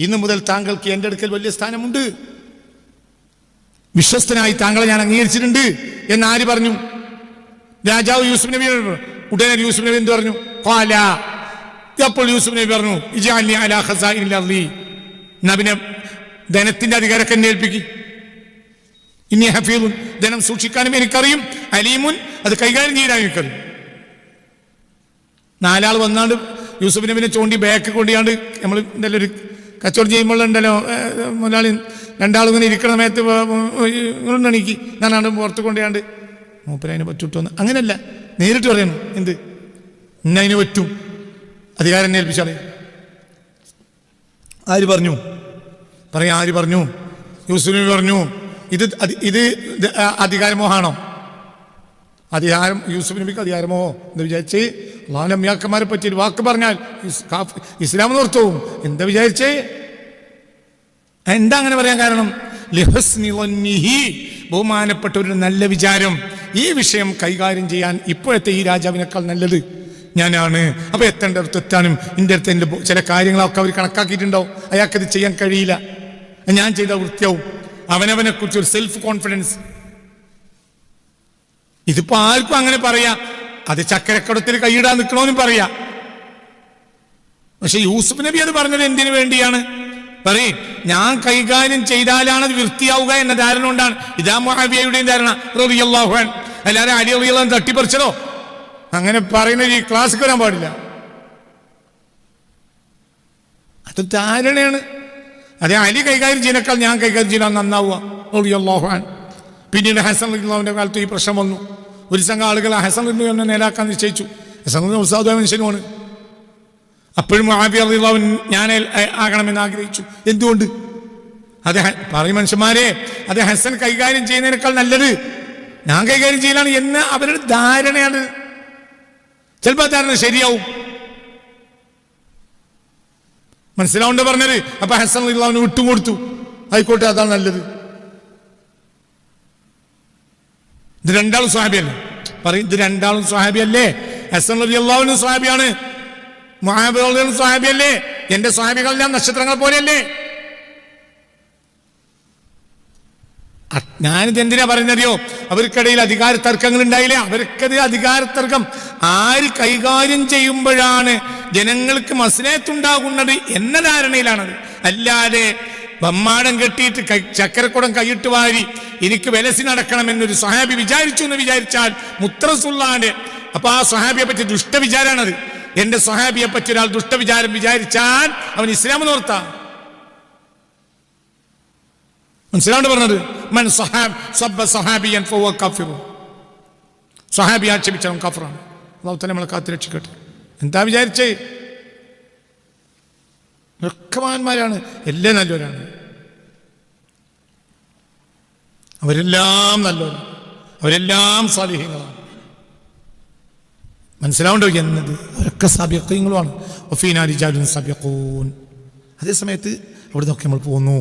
ഇന്നു മുതൽ താങ്കൾക്ക് എൻ്റെ അടുക്കൽ വലിയ സ്ഥാനമുണ്ട്, വിശ്വസ്തനായി താങ്കളെ ഞാൻ അംഗീകരിച്ചിട്ടുണ്ട് എന്ന് ആര് പറഞ്ഞു? രാജാവ് യൂസുഫ് നബി. ഉടനെ യൂസുഫ് നബി എന്ത് പറഞ്ഞു? ഖാല. അപ്പോൾ യൂസുഫ് നബി പറഞ്ഞു, ഇജ്അൽനി അലാ ഖസാഇനിൽ അർളി, നബിനെ ധനത്തിന്റെ അധികാരമൊക്കെ എന്നെ ഏൽപ്പിക്കും. ഇന്നി ഹഫീളുൻ, ധനം സൂക്ഷിക്കാനും എനിക്കറിയും, അലീമുൻ, അത് കൈകാര്യം ചെയ്യാനും എനിക്കറിയും. നാലാൾ വന്നാണ്ട് യൂസുഫ് നബിനെ ചോണ്ടി ബാക്ക് കൊണ്ടിയാണ്ട്, നമ്മൾ എന്തെല്ലാം ഒരു കച്ചവടം ചെയ്യുമ്പോഴുണ്ടല്ലോ മുതലാളി, രണ്ടാളും ഇങ്ങനെ ഇരിക്കണ സമയത്ത് എണീക്കി ഞാനാണ്ട് പുറത്ത് കൊണ്ടിയാണ്ട് മൂപ്പരതിനെ പറ്റുട്ടോന്ന്. അങ്ങനെയല്ല, നേരിട്ട് പറയണം. എന്ത്? ഇന്നതിന് പറ്റും, അധികാരം എന്നെ ഏൽപ്പിച്ചാളെ. ആര് പറഞ്ഞു? പറയാം, ആര് പറഞ്ഞു? യൂസുഫ് നബി പറഞ്ഞു. ഇത് അധികാരമോഹാണോ? അധികാരം യൂസുഫ് നബിക്ക് അധികാരമോ എന്താ വിചാരിച്ചേ? അള്ളാഹുവിന്റെ അമ്പിയാക്കന്മാരെ പറ്റി ഒരു വാക്ക് പറഞ്ഞാൽ ഇസ്ലാം നിർത്തവും. എന്താ വിചാരിച്ചേ? എന്താ അങ്ങനെ പറയാൻ കാരണം? ബഹുമാനപ്പെട്ട ഒരു നല്ല വിചാരം. ഈ വിഷയം കൈകാര്യം ചെയ്യാൻ ഇപ്പോഴത്തെ ഈ രാജാവിനേക്കാൾ നല്ലത് ഞാനാണ്. അപ്പൊ എത്തേണ്ട അടുത്ത് എത്താനും എൻ്റെ അടുത്ത് എൻ്റെ ചില കാര്യങ്ങളൊക്കെ അവർ കണക്കാക്കിയിട്ടുണ്ടാവും. അയാൾക്കത് ചെയ്യാൻ കഴിയില്ല. ഞാൻ ചെയ്ത വൃത്തിയാവും. അവനവനെ കുറിച്ച് ഒരു സെൽഫ് കോൺഫിഡൻസ്. ഇതിപ്പോ ആർക്കും അങ്ങനെ പറയാം. അത് ചക്കരക്കടത്തിൽ കൈയിടാൻ നിൽക്കണമെന്നും പറയാം. പക്ഷെ യൂസുഫ് നബി അത് പറഞ്ഞത് എന്തിനു വേണ്ടിയാണ്? പറയും, ഞാൻ കൈകാര്യം ചെയ്താലാണ് അത് വൃത്തിയാവുക എന്ന ധാരണ കൊണ്ടാണ്. ഇതാ മുആവിയയുടെയും ധാരണ റളിയല്ലാഹു അൻഹു. അല്ലാതെ അലി റളിയല്ലാഹു അൻഹു തട്ടിപ്പറിച്ചതോ അങ്ങനെ പറയുന്ന ഈ ക്ലാസ്സിൽ വരാൻ പാടില്ല. അത് ധാരണയാണ്. അതേ അലി കൈകാര്യം ചെയ്യുന്നേക്കാൾ ഞാൻ കൈകാര്യം ചെയ്യാൻ നന്നാവുക റളിയല്ലാഹു അൻഹു. പിന്നീട് ഹസൻ റളിയല്ലാഹുവിന്റെ കാലത്ത് ഈ പ്രശ്നം വന്നു. ഒരു സംഘം ആളുകൾ ഹസൻ റളിയല്ലാഹുവിനെ നേതാക്കാൻ നിശ്ചയിച്ചു. ഹസൻ ഉസ്താദുമായ മനുഷ്യനുമാണ്. അപ്പോഴും മുആവിയ റളിയല്ലാഹു അൻഹു ഞാൻ ആകണമെന്ന് ആഗ്രഹിച്ചു. എന്തുകൊണ്ട്? അത് പറയും മനുഷ്യന്മാരെ, അത് ഹസൻ കൈകാര്യം ചെയ്യുന്നതിനേക്കാൾ നല്ലത് ഞാൻ കൈകാര്യം ചെയ്യലാണ് എന്ന് അവരുടെ ധാരണയാണ്. ചിലപ്പോൾ ധാരണ ശരിയാവും. മനസ്സിലാവുണ്ട് പറഞ്ഞത്. അപ്പൊ ഹസൻ റളിയല്ലാഹു അൻഹു വിട്ടുകൊടുത്തു. ആയിക്കോട്ടെ, അതാണ് നല്ലത്. ഇത് രണ്ടാളും സ്വഹാബിയല്ലേ? പറയും, ഇത് രണ്ടാളും സ്വഹാബിയല്ലേ? ഹസൻ റളിയല്ലാഹു അൻഹു സ്വഹാബിയാണ്, മുആവിയ റളിയല്ലാഹു അൻഹു സ്വഹാബിയല്ലേ? എന്റെ സ്വഹാബികളെല്ലാം നക്ഷത്രങ്ങൾ പോലെയല്ലേ? ഞാനിത് എന്തിനാ പറയുന്നറിയോ? അവർക്കിടയിൽ അധികാര തർക്കങ്ങൾ ഉണ്ടായില്ലേ? അവർക്കത് അധികാര തർക്കം ആര് കൈകാര്യം ചെയ്യുമ്പോഴാണ് ജനങ്ങൾക്ക് മസ്ലഹത്തുണ്ടാകുന്നത് എന്ന ധാരണയിലാണത്. അല്ലാതെ ബമ്മാടം കെട്ടിയിട്ട് ചക്കരക്കുടം കൈയിട്ട് വാരി എനിക്ക് വെലസി നടക്കണമെന്നൊരു സ്വഹാബി വിചാരിച്ചു എന്ന് വിചാരിച്ചാൽ മുത്തറസുള്ളാന്റെ, അപ്പൊ ആ സ്വഹാബിയെ പറ്റി ദുഷ്ടവിചാരാണത്. എന്റെ സ്വഹാബിയെ പറ്റി ഒരാൾ ദുഷ്ടവിചാരം വിചാരിച്ചാൽ അവൻ ഇസ്ലാം നോർത്താ. മനസ്സിലാണ്ട് പറഞ്ഞത്? മൻ സബ്ബ സഹാബിയൻ ഫഹുവ കാഫിർ. സ്വഹാബി ആക്ഷേപിച്ചവൻ കാഫിറാണ്. അല്ലാഹു തആല നമ്മളെ കാത്ത് രക്ഷിക്കട്ടെ. എന്താ വിചാരിച്ചേ? റഹ്മാന്മാരാണ്, എല്ലാം നല്ലവരാണ്, അവരെല്ലാം നല്ലവരാണ്, അവരെല്ലാം സാലിഹീങ്ങളാണ്. മനസ്സിലാവുണ്ടോ എന്നത്? അവരൊക്കെ സാബിഖീങ്ങളുമാണ്. വഫീനാ റിജാലുൻ സാബിഖൂൻ. അതേ സമയത്ത് അവിടെ നിന്നൊക്കെ നമ്മൾ പോന്നു.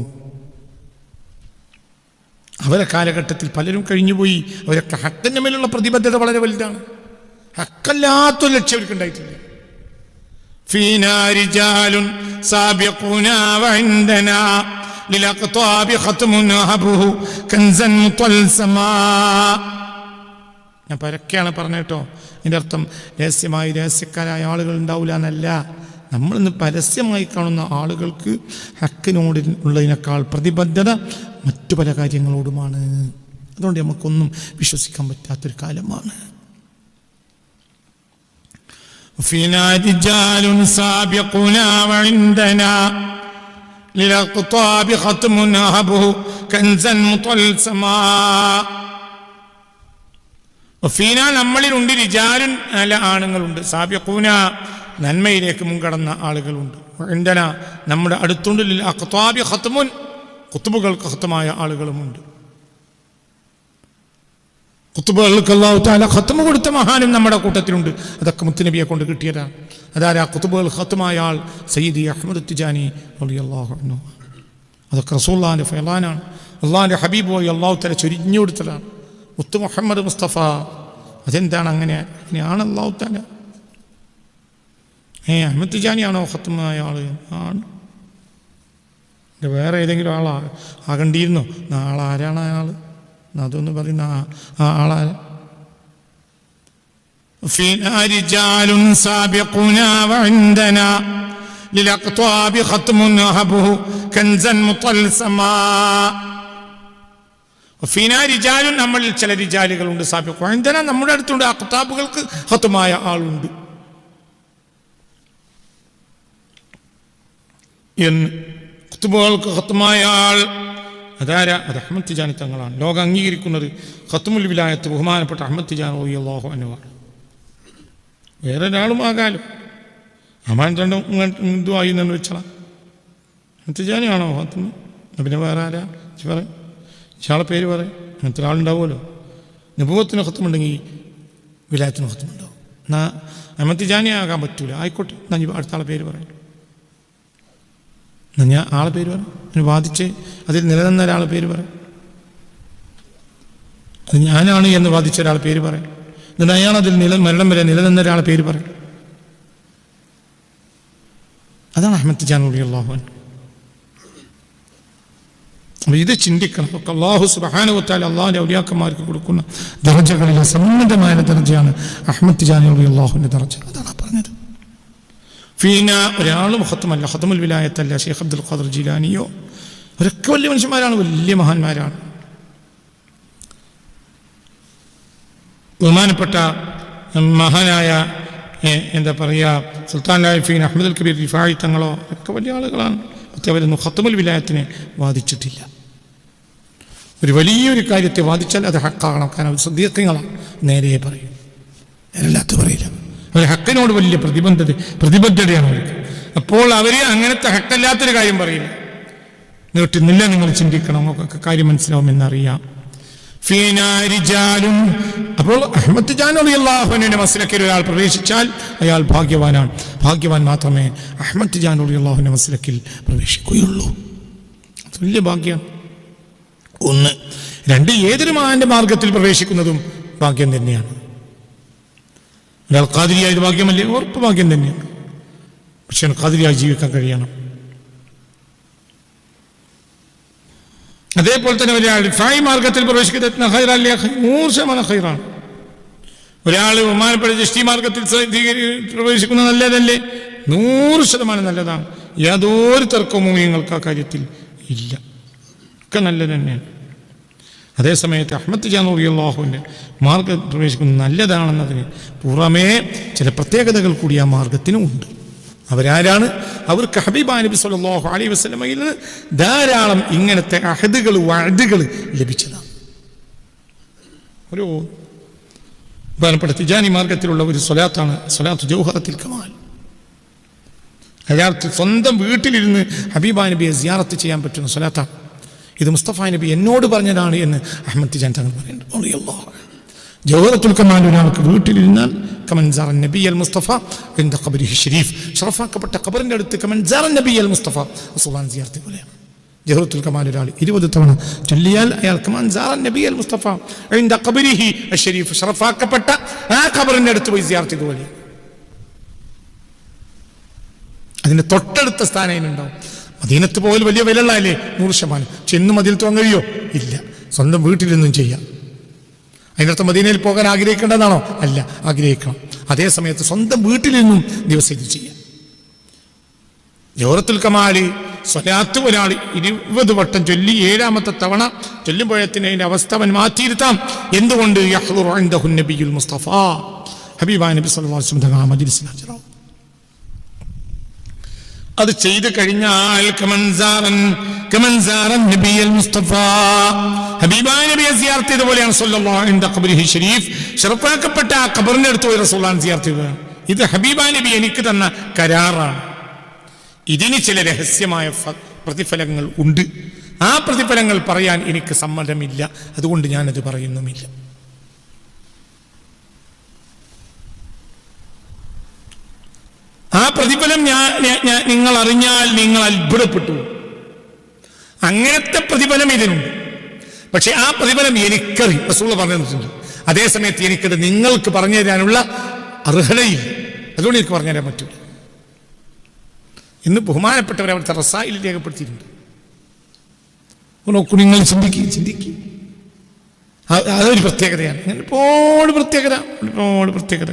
അവരെ കാലഘട്ടത്തിൽ പലരും കഴിഞ്ഞുപോയി. അവരൊക്കെ ഹക്കിന്റെ മേലുള്ള പ്രതിബദ്ധത വളരെ വലുതാണ്. ഹക്കല്ലാത്തൊരു ലക്ഷ്യം അവർക്ക് ഉണ്ടായിട്ടില്ല. ഫീനാ റിജാലുൻ സാബിഖൂനാ വഇൻദനാ ലിൽഅഖ്താബി ഖത്മുൻ അഹബുഹു കൻസൻ മുതൽസമാ. ഞാൻ പരക്കെയാണ് പറഞ്ഞേട്ടോ. ഇതിൻ്റെ അർത്ഥം രഹസ്യക്കാരായ ആളുകൾ ഉണ്ടാവില്ല എന്നല്ല. നമ്മളിന്ന് പരസ്യമായി കാണുന്ന ആളുകൾക്ക് ഹക്കിനോട് ഉള്ളതിനേക്കാൾ പ്രതിബദ്ധത മറ്റു പല കാര്യങ്ങളോടുമാണ്. അതുകൊണ്ട് നമുക്കൊന്നും വിശ്വസിക്കാൻ പറ്റാത്തൊരു കാലമാണ്. ഫീനാ റിജാലുൻ സാബിഖൂനാ വഇൻദനാ ലിൽഅഖ്താബി ഖത്മുൻ അഹബുഹു കൻസൻ മുതൽസമാ. ഫീന നമ്മളിലുണ്ട് റിജാലുൻ നല്ല ആണുങ്ങളുണ്ട്, സാബിഖൂന നന്മയിലേക്ക് മുൻകടന്ന ആളുകളുണ്ട്, ഇൻദനാ നമ്മുടെ അടുത്തുണ്ട്, ലിൽ അഖ്താബി ഖത്മുൻ ഖുത്ബുകൾക്ക് ഖത്മായ ആളുകളുമുണ്ട്. ഖുത്ബുകൾക്ക് അല്ലാഹു തആല ഖത്മ കൊടുത്ത മഹാനും നമ്മുടെ കൂട്ടത്തിലുണ്ട്. അതൊക്കെ മുത്തുനബിയെ കൊണ്ട് കിട്ടിയതാണ്. അതാരാ ഖുത്ബുകൾ ഖത്മായ ആൾ? സയ്യിദി അഹ്മദ് തിജാനി റളിയല്ലാഹു അൻഹു. അതൊക്കെ റസൂലുള്ളാഹിന്റെ ഫയലാനാണ്. അള്ളാഹിന്റെ ഹബീബ് പോയി അല്ലാഹു തആല ചൊരിഞ്ഞു കൊടുത്തതാണ്. മുത്ത് മുഹമ്മദ് മുസ്തഫ. അതെന്താണ് അങ്ങനെയാണ് അല്ലാഹു തആല? അഹ്മദ് തിജാനിയാണോ ഖത്മായ ആള്? ആണ്. വേറെ ഏതെങ്കിലും ആകണ്ടിയിരുന്നോ? നാളെ ആരാണ് അയാൾ? അതൊന്ന് പറയുന്ന ആ ആളാര്? ഫീനാ റിജാലുൻ സാബിഖൂനാ വഇൻദനാ ലിൽഅഖ്താബി ഖത്മുൻ അഹബുഹു കൻസൻ മുതൽസമാ. ഫീനാ റിജാലുൻ നമ്മളിൽ ചില റിജാലുകളുണ്ട്, സാബിഖൂന വഇൻദനാ നമ്മുടെ അടുത്തുണ്ട്, അഖ്താബുകൾക്ക് ഖത്മായ ആളുണ്ട് എന്ന്. ഖുത്ബുകൾക്ക് ഖത്മായ ആൾ അതാരാ? അത് അഹ്മദ് തിജാനി തങ്ങളാണ്. ലോകം അംഗീകരിക്കുന്നത് ഖത്മുൽ വിലായത്ത് ബഹുമാനപ്പെട്ട അഹ്മദ് തിജാനി റളിയല്ലാഹു അൻഹു. വേറെ ഒരാളുമാകാലും അമാൻ രണ്ടും ഹിന്ദുവായി എന്ന് വെച്ചാൽ അഹ്മദ് തിജാനിയാണോ ഖത്മ? പിന്നെ വേറെ ആരാ? പറയും, ഇയാളെ പേര് പറയും. അങ്ങനത്തെ ഒരാളുണ്ടാവുമല്ലോ. നബുവത്തിന് ഖത്മുണ്ടെങ്കിൽ വിലായത്തിന് ഖത്മുണ്ടാവും. എന്നാൽ അഹ്മദ് തിജാനി ആകാൻ പറ്റൂല. ആയിക്കോട്ടെ, ഞാൻ അടുത്ത ആളെ പേര് പറയും. ഞാൻ ആളെ പേര് പറയും. അതിന് വാദിച്ച് അതിൽ നിലനിന്ന ഒരാളെ പേര് പറയും. അത് ഞാനാണ് എന്ന് വാദിച്ച ഒരാളെ പേര് പറയും. എന്നിട്ട് അയാൾ അതിൽ മരണം വരെ നിലനിന്ന ഒരാളെ പേര് പറയും. അതാണ് അഹ്മദ് തിജാനി റളിയല്ലാഹു അൻഹു. അപ്പോൾ ഇത് ചിന്തിക്കണം. ഒക്കെ അല്ലാഹു സുബ്ഹാനഹു വ തആല അല്ലാഹുവിൻ്റെ ഔലിയാക്കന്മാർക്ക് കൊടുക്കുന്ന ദർജകളിലെ സമ്മതമായ ദർജയാണ് അഹ്മദ് തിജാനി റളിയല്ലാഹു അൻഹുവിൻ്റെ ദർജ. അതാണ് പറഞ്ഞത്. ഫീന ഒരാളും ഖത്മല്ല, ഖത്മുൽ വിലായത്തല്ല. ഷെയ്ഖ് അബ്ദുൽ ഖാദിർ ജീലാനിയോ അവരൊക്കെ വലിയ മനുഷ്യന്മാരാണ്, വലിയ മഹാന്മാരാണ്. ബഹുമാനപ്പെട്ട മഹാനായ എന്താ പറയുക സുൽത്താൻ ആരിഫീൻ അഹ്മദുൽ കബീർ റിഫായി തങ്ങളോ ഒക്കെ വലിയ ആളുകളാണ്. പക്ഷേ അവരൊന്നും ഖത്മുൽ വിലായത്തിനെ വാദിച്ചിട്ടില്ല. ഒരു വലിയൊരു കാര്യത്തെ വാദിച്ചാൽ അത് ഹക്കാകണം. കാരണം അവർ സദീഖീങ്ങളാണ്, നേരെ പറയും, നേരല്ലാത്ത പറയില്ല. അവർ ഹക്കിനോട് വലിയ പ്രതിബദ്ധതയാണ് അവർക്ക്. അപ്പോൾ അവർ അങ്ങനത്തെ ഹക്കല്ലാത്തൊരു കാര്യം പറയില്ല. നീട്ടുന്നില്ല, നിങ്ങൾ ചിന്തിക്കണം, ഒക്കെ കാര്യം മനസ്സിലാവുമെന്നറിയാം. ഫീനാ റിജാലുൻ. അപ്പോൾ അഹ്മദ് തിജാനി റളിയല്ലാഹു അൻഹുവിന്റെ മസ്ലക്കിൽ ഒരാൾ പ്രവേശിച്ചാൽ അയാൾ ഭാഗ്യവാനാണ്. ഭാഗ്യവാൻ മാത്രമേ അഹ്മദ് തിജാനി റളിയല്ലാഹു അൻഹുവിന്റെ മസ്ലക്കിൽ പ്രവേശിക്കുകയുള്ളൂ. വലിയ ഭാഗ്യമാണ്. ഒന്ന്. രണ്ട്, ഏതൊരു മഹാന്റെ മാർഗത്തിൽ പ്രവേശിക്കുന്നതും ഭാഗ്യം തന്നെയാണ്. ഒരാൾ ഖാദിരിയായത് ഭാഗ്യമല്ലേ? ഉറപ്പ് ഭാഗ്യം തന്നെയാണ്. പക്ഷെ ഖാദിരിയായി ജീവിക്കാൻ കഴിയണം. അതേപോലെ തന്നെ ഒരാൾ റിഫായി മാർഗത്തിൽ പ്രവേശിക്കുന്നത് 100% ഖൈറാണ്. ഒരാൾ ബഹുമാനപ്പെട്ട ചിശ്തി മാർഗത്തിൽ പ്രവേശിക്കുന്നത് നല്ലതല്ലേ? 100% നല്ലതാണ്. യാതൊരു തർക്കവും നിങ്ങൾക്ക് ആ കാര്യത്തിൽ ഇല്ല. ഒക്കെ നല്ലത് തന്നെയാണ്. അതേസമയത്ത് അഹ്മദ് തിജാനി റളിയല്ലാഹുവിൻ്റെ മാർഗത്തിൽ പ്രവേശിക്കുന്നത് നല്ലതാണെന്നതിന് പുറമേ ചില പ്രത്യേകതകൾ കൂടി ആ മാർഗത്തിനും ഉണ്ട്. അവരാരാണ്? അവർക്ക് ഹബീബായ നബി സല്ലല്ലാഹു അലൈഹി വസല്ലമയിൽ നിന്ന് ധാരാളം ഇങ്ങനത്തെ അഹദുകൾ വഅദുകൾ ലഭിച്ചതാണ്. ഒരു ബഹുമാനപ്പെട്ട തിജാനി മാർഗത്തിലുള്ള ഒരു സ്വലാത്താണ് സ്വലാത്തു ജൗഹറത്തുൽ കമാൽ. അയാൾക്ക് സ്വന്തം വീട്ടിലിരുന്ന് ഹബീബായ നബിയെ സിയാറത്ത് ചെയ്യാൻ പറ്റുന്ന സ്വലാത്താണ്. ഇത് മുസ്തഫ നബി എന്നോട് പറഞ്ഞതാണ് എന്ന് അഹ്മദ് തിജാനി തങ്ങൾ പറയുന്നുണ്ട്. ജൗഹറത്തുൽ കമാൽ ഒരാൾക്ക് വീട്ടിലിരുന്നാൽ കമൻ സാറ നബിയൽ മുസ്തഫ ഇൻദ ഖബരിഹി ഷരീഫ്, ഷറഫാക്കപ്പെട്ട ഖബറിന്റെ അടുത്ത് കമൻ സാറ നബിയൽ മുസ്തഫ റസൂലുള്ളാഹിയെ സിയാറത്ത് പോലെയാണ്. ജൗഹറത്തുൽ കമാൽ ഒരാൾ 20 തവണ ചൊല്ലിയാൽ അയാൾ കമൻ സാറ നബിയൽ മുസ്തഫ ഇൻദ ഖബരിഹി ഷരീഫ്, ഷറഫാക്കപ്പെട്ട ആ ഖബറിന്റെ അടുത്ത് പോയി സിയാറത്ത് പോലെയാണ്. അതിന്റെ തൊട്ടടുത്ത സ്ഥാനം അതിനുണ്ടാവും. മദീനത്ത് പോലും വലിയ വിലയുള്ളതല്ലേ, 100%. പക്ഷെ ഇന്ന് മദീനത്ത് പോകാൻ കഴിയോ? ഇല്ല. സ്വന്തം വീട്ടിലൊന്നും ചെയ്യാം. അതിനർത്ഥം മദീനയിൽ പോകാൻ ആഗ്രഹിക്കേണ്ടതാണോ? അല്ല, ആഗ്രഹിക്കണം. അതേ സമയത്ത് സ്വന്തം വീട്ടിൽ നിന്നും ദിവസം ഇത് ചെയ്യാം. ജൗഹറത്തുൽ കമാല് സ്വലാത്ത് ഒരാൾ 20 വട്ടം ചൊല്ലി 7ാമത്തെ തവണ ചൊല്ലുമ്പോഴത്തിന് അതിന്റെ അവസ്ഥ അവൻ മാറ്റിയിരുത്താം. എന്തുകൊണ്ട്? യഹ്ദുറു ഇൻദഹു നബിയുൽ മുസ്തഫ, ഹബീബായ നബി സല്ലല്ലാഹു അലൈഹി വസല്ലം മജ്ലിസിൽ ഹാജരാവും. അത് ചെയ്തു കഴിഞ്ഞാൽ കമൻസാറൻ നബിയുൽ മുസ്തഫ, ഹബീബായ നബിയെ സിയാറത്ത് ചെയ്തപോലെയാണ് സല്ലല്ലാഹു അലൈഹി ഖബറിഹി ഷരീഫ്, ശറഫാക്കപ്പെട്ട ആ ഖബറിന്റെ അടുത്ത് പോയി റസൂലുള്ളാഹിനെ സിയാറത്ത് ചെയ്തതാണ്. ഇത് ഹബീബായ നബി എനിക്ക് തന്ന കരാറാണ്. ഇതിന് ചില രഹസ്യമായ പ്രതിഫലങ്ങൾ ഉണ്ട്. ആ പ്രതിഫലങ്ങൾ പറയാൻ എനിക്ക് സമ്മതമില്ല. അതുകൊണ്ട് ഞാനത് പറയുന്നുമില്ല. ആ പ്രതിഫലം നിങ്ങൾ അറിഞ്ഞാൽ നിങ്ങൾ അത്ഭുതപ്പെട്ടു. അങ്ങനത്തെ പ്രതിഫലം ഇതിനുണ്ട്. പക്ഷെ ആ പ്രതിഫലം എനിക്കറിയും, റസൂൽ പറഞ്ഞിട്ടുണ്ട്. അതേസമയത്ത് എനിക്കത് നിങ്ങൾക്ക് പറഞ്ഞു തരാനുള്ള അർഹതയില്ല. അതുകൊണ്ട് എനിക്ക് പറഞ്ഞു തരാൻ പറ്റില്ല. ഇന്ന് ബഹുമാനപ്പെട്ടവർ അവിടുത്തെ റസായിൽ രേഖപ്പെടുത്തിയിട്ടുണ്ട്. നോക്കൂ, നിങ്ങൾ ചിന്തിക്കുക. അതൊരു പ്രത്യേകതയാണ്. ഒരുപാട് പ്രത്യേകത.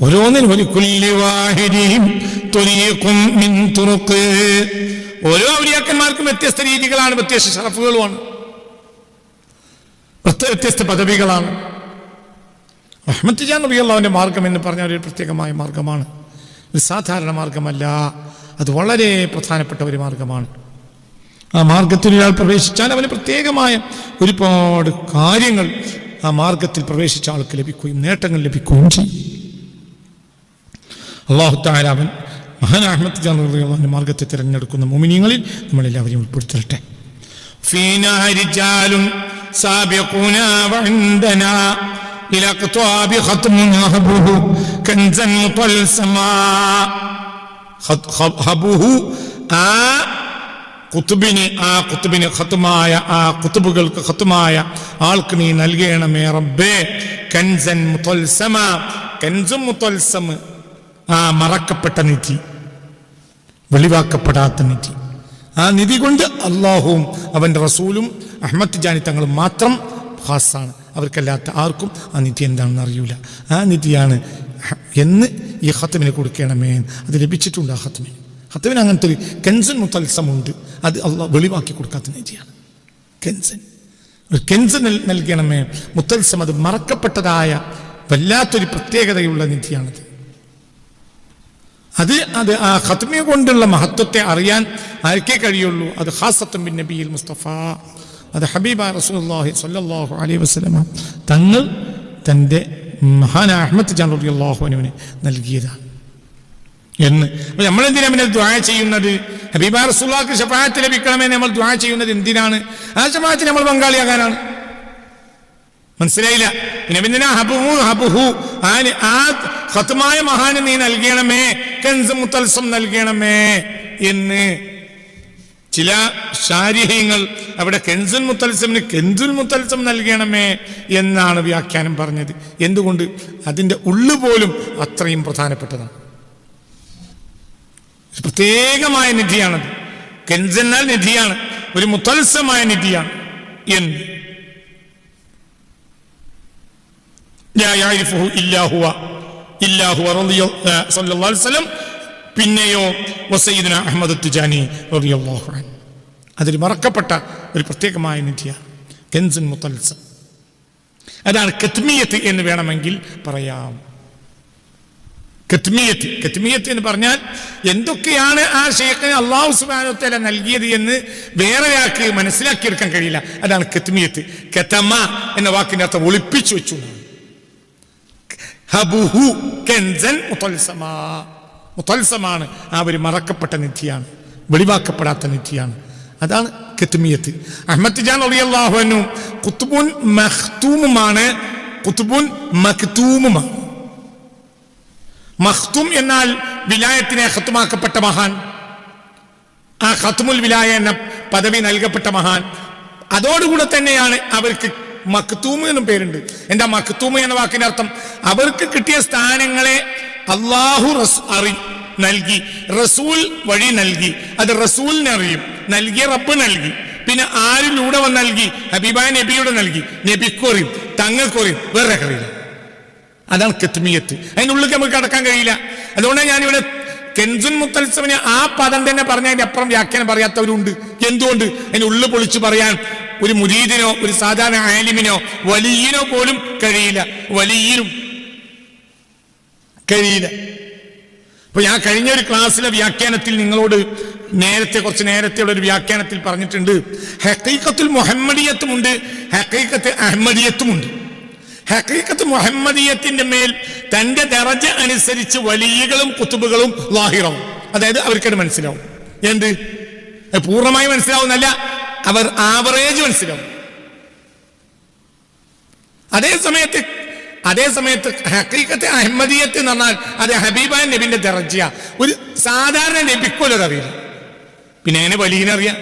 ഓരോന്നിനും ഓരോ ഔലിയാക്കന്മാർക്കും വ്യത്യസ്ത രീതികളാണ്, വ്യത്യസ്ത ഷറഫുകളുമാണ്, വ്യത്യസ്ത പദവികളാണ്. അഹ്മദ് ടിജാനി റളിയല്ലാഹുവിന്റെ മാർഗം എന്ന് പറഞ്ഞ ഒരു പ്രത്യേകമായ മാർഗമാണ്. ഒരു സാധാരണ മാർഗമല്ല, അത് വളരെ പ്രധാനപ്പെട്ട ഒരു മാർഗമാണ്. ആ മാർഗത്തിൽ ഒരാൾ പ്രവേശിച്ചാൽ അവന് പ്രത്യേകമായ ഒരുപാട് കാര്യങ്ങൾ ആ മാർഗത്തിൽ പ്രവേശിച്ച ആൾക്ക് ലഭിക്കുകയും നേട്ടങ്ങൾ ലഭിക്കുകയും ചെയ്യും. അല്ലാഹു തആല അവൻ മഹാൻ അഹ്മദ് ടിജാനി റളിയല്ലാഹുവിന്റെ മാർഗത്തെ തിരഞ്ഞെടുക്കുന്ന മുഅ്മിനീങ്ങളിൽ നമ്മളെല്ലാവരെയും ഉൾപ്പെടുത്തട്ടെ. ഫീനാ റിജാലുൻ സാബിഖൂനാ വഇൻദനാ ഇല ഖത്വാബി ഖത്മുൻ ഹബുഹു കൻസൻ മുതൽസമാ. ഹബുഹു, ആ ഖുത്ബിന് ഖത്മായ, ആ ഖുത്ബുകൾക്ക് ഖത്മായ ആൾക്ക് നീ നൽകണമേ റബ്ബേ. കൻസൻ മുതൽസമ, കൻസും മുതൽസം, ആ മറക്കപ്പെട്ട നിധി, വെളിവാക്കപ്പെടാത്ത നിധി. ആ നിധി കൊണ്ട് അള്ളാഹുവും അവന്റെ റസൂലും അഹ്മദ് ടിജാനി തങ്ങളും മാത്രം ഖാസാണ്. അവർക്കല്ലാത്ത ആർക്കും ആ നിധി എന്താണെന്ന് അറിയൂല. ആ നിധിയാണ് എന്ന് ഈ ഖത്മിന് കൊടുക്കണമേ. അത് ലഭിച്ചിട്ടുണ്ട്. ആ ഖത്മിന് അങ്ങനത്തെ ഒരു കെൻസൻ മുത്തൽസമുണ്ട്. അത് അള്ളാഹ് വെളിവാക്കി കൊടുക്കാത്ത നിധിയാണ് കെൻസൻ. ഒരു കെൻസൻ നൽകണമേ. മുത്തൽസം, അത് മറക്കപ്പെട്ടതായ വല്ലാത്തൊരു പ്രത്യേകതയുള്ള നിധിയാണത്. അത് ആ ഖത്മിയ കൊണ്ടുള്ള മഹത്വത്തെ അറിയാൻ ആർക്കേ കഴിയുള്ളൂ. അത് ഖാസത്തുൻ ബിൻ നബിയിൽ മുസ്തഫ, അത് ഹബീബായ റസൂലുള്ളാഹി സ്വല്ലല്ലാഹു അലൈഹി വസല്ലം തങ്ങൾ തൻ്റെ മഹാന അഹ്മദ് ടിജാനി റളിയല്ലാഹു അൻഹുവിന് നൽകിയതാണ് എന്ന്. അപ്പോൾ നമ്മൾ എന്തിനാണ് പിന്നെ ദുആ ചെയ്യുന്നത്? ഹബീബായ റസൂലുള്ളാഹിക്ക് ശഫാഅത്ത് ലഭിക്കണമെന്ന് നമ്മൾ ദുആ ചെയ്യുന്നത് എന്തിനാണ്? ആ ശഫാഅത്തിൽ നമ്മൾ പങ്കാളിയാകാനാണ്. മനസ്സിലായില്ല? പിന്നെ എന്തിനാ ഹബുഹു, ആ ഖത്മായ മഹാന് നീ നൽകണമേ, കൻസ് മുത്തൽസം നൽകണമേ എന്ന്. ചില ശാരീഹ്യങ്ങൾ അവിടെ കെൻസുൽ മുത്തൽസമിന് കെൻസുൽ മുത്തൽസം നൽകണമേ എന്നാണ് വ്യാഖ്യാനം പറഞ്ഞത്. എന്തുകൊണ്ട്? അതിൻ്റെ ഉള്ളു പോലും അത്രയും പ്രധാനപ്പെട്ടതാണ്. പ്രത്യേകമായ നിധിയാണത്. കെൻസെന്നാൽ നിധിയാണ്, ഒരു മുത്തൽസമായ നിധിയാണ് എന്ന്. പിന്നെയോ വസയ്യിദുനാ അഹ്മദ് ടിജാനി റളിയല്ലാഹു അൻഹു, അതിൽ മറക്കപ്പെട്ട ഒരു പ്രത്യേകമായ നിധിയാണ് കെൻസുൻ മുത്തൽസം. അതാണ് കത്മിയത്ത് എന്ന് വേണമെങ്കിൽ പറയാം. കത്മിയത്ത് എന്ന് പറഞ്ഞാൽ എന്തൊക്കെയാണ് ആ ശൈഖിന് അല്ലാഹു സുബ്ഹാനഹു വ തആല നൽകിയത് എന്ന് വേറെ ഒരാൾക്ക് മനസ്സിലാക്കിയെടുക്കാൻ കഴിയില്ല. അതാണ് കത്മിയത്ത്. കതമ എന്ന വാക്കിന്റെ അർത്ഥം ഒളിപ്പിച്ചു വെച്ചു. ഹബുഹു കൻസൻ മുതൽസമാ, മുതൽസമാണ്, ആ ഒരു മറക്കപ്പെട്ട നിധിയാണ്, വെളിവാക്കപ്പെടാത്ത നിധിയാണ്. അതാണ് കത്മിയത്ത്. അഹ്മദ് ടിജാനി റളിയല്ലാഹു അൻഹു ഖുത്ബുൻ മഖ്തൂമുമാണ്, ഖുത്ബുൻ മക്തൂമുമാണ്. മഖ്തൂം എന്നാൽ വിലായത്തിനെ ഖത്മാക്കപ്പെട്ട മഹാൻ, ആ ഖത്മുൽ വിലായ എന്ന പദവി നൽകപ്പെട്ട മഹാൻ. അതോടുകൂടെ തന്നെയാണ് അവർക്ക് മക്തൂം എന്നും പേരുണ്ട്. എന്താ മക്തൂം എന്ന വാക്കിന്റെ അർത്ഥം? അവർക്ക് കിട്ടിയ സ്ഥാനങ്ങളെ അള്ളാഹു നൽകി, റസൂൽ വഴി നൽകി, അത് റസൂലിനെ അറിയും, നൽകിയ റബ്ബ് നൽകി. പിന്നെ ആരിലൂടെ വന്ന് നൽകി? ഹബീബായ നബിയുടെ നൽകി. നബിക്കൊറിയും തങ്ങൾക്കൊറിയും വേറെ അറിയില്ല. അതാണ് കിത്മിയത്ത്. അതിനുള്ളിൽ നമുക്ക് കടക്കാൻ കഴിയില്ല. അതുകൊണ്ടാണ് ഞാനിവിടെ കെൻസുൻ മുത്തൽസമിന് ആ പദം തന്നെ പറഞ്ഞതിന്റെ അപ്പുറം വ്യാഖ്യാനം പറയാത്തവരുണ്ട്. എന്തുകൊണ്ട്? അതിന് ഉള്ളു പൊളിച്ചു പറയാൻ ഒരു മുരീദിനോ ഒരു സാധാരണ ആലിമിനോ വലിയനോ പോലും കഴിയില്ല. വലിയനും കഴിയില്ല. അപ്പൊ ഞാൻ കഴിഞ്ഞ ഒരു ക്ലാസ്സിലെ വ്യാഖ്യാനത്തിൽ നിങ്ങളോട് കുറച്ച് നേരത്തെയുള്ള ഒരു വ്യാഖ്യാനത്തിൽ പറഞ്ഞിട്ടുണ്ട്, ഹഖീഖത്തുൽ മുഹമ്മദിയത്തുമുണ്ട്, ഹഖീഖത്ത് അഹമ്മദിയത്തുമുണ്ട്. ഹഖീഖത്ത് മുഹമ്മദിയത്തിന്റെ മേൽ തന്റെ ദറജ അനുസരിച്ച് വലിയകളും കുത്തുബുകളും ലാഹിറാവും. അതായത് അവർക്കത് മനസ്സിലാവും. എന്ത്? പൂർണ്ണമായി മനസ്സിലാവുന്നല്ല, അവർ ആവറേജ് മനസ്സിലാവും. അതേ സമയത്ത് ഹഖീഖത്ത് അഹമ്മദിയത്ത് എന്ന് പറഞ്ഞാൽ അത് ഹബീബായ നബിന്റെ ദറജ. ഒരു സാധാരണ നബിക്കൊല്ലത് അറിയില്ല. പിന്നെ എങ്ങനെ വലിയനറിയാം?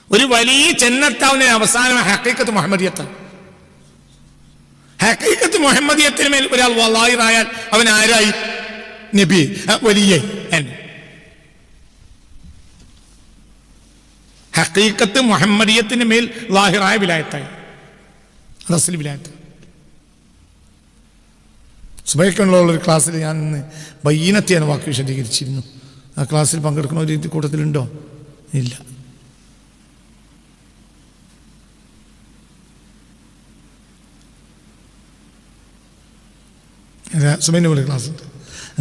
ഒരു വലിയ ചെന്നെത്താവുന്ന അവസാനം ഹഖീഖത്ത് മുഹമ്മദിയത്താണ്. ഹഖീഖത്ത് മുഹമ്മദിയത്തിന് മേൽ ഒരാൾ വലായിറായാൽ അവൻ ആരായി? നബി, വലിയ. ഹഖീഖത്ത് മുഹമ്മദിയത്തിന് മേൽ ലാഹിറായ വിലായത്തായി, റസൂൽ വിലായത്ത്. സുബൈക്കുള്ള ഒരു ക്ലാസ്സിൽ ഞാൻ ഇന്ന് ബയ്യിനത്തെയാണ് വാക്ക് വിശദീകരിച്ചിരുന്നു. ആ ക്ലാസ്സിൽ പങ്കെടുക്കുന്ന ഒരു കൂട്ടത്തിലുണ്ടോ? ഇല്ല. സുബൈൻ്റെ പോലെ ക്ലാസ് ഉണ്ട്.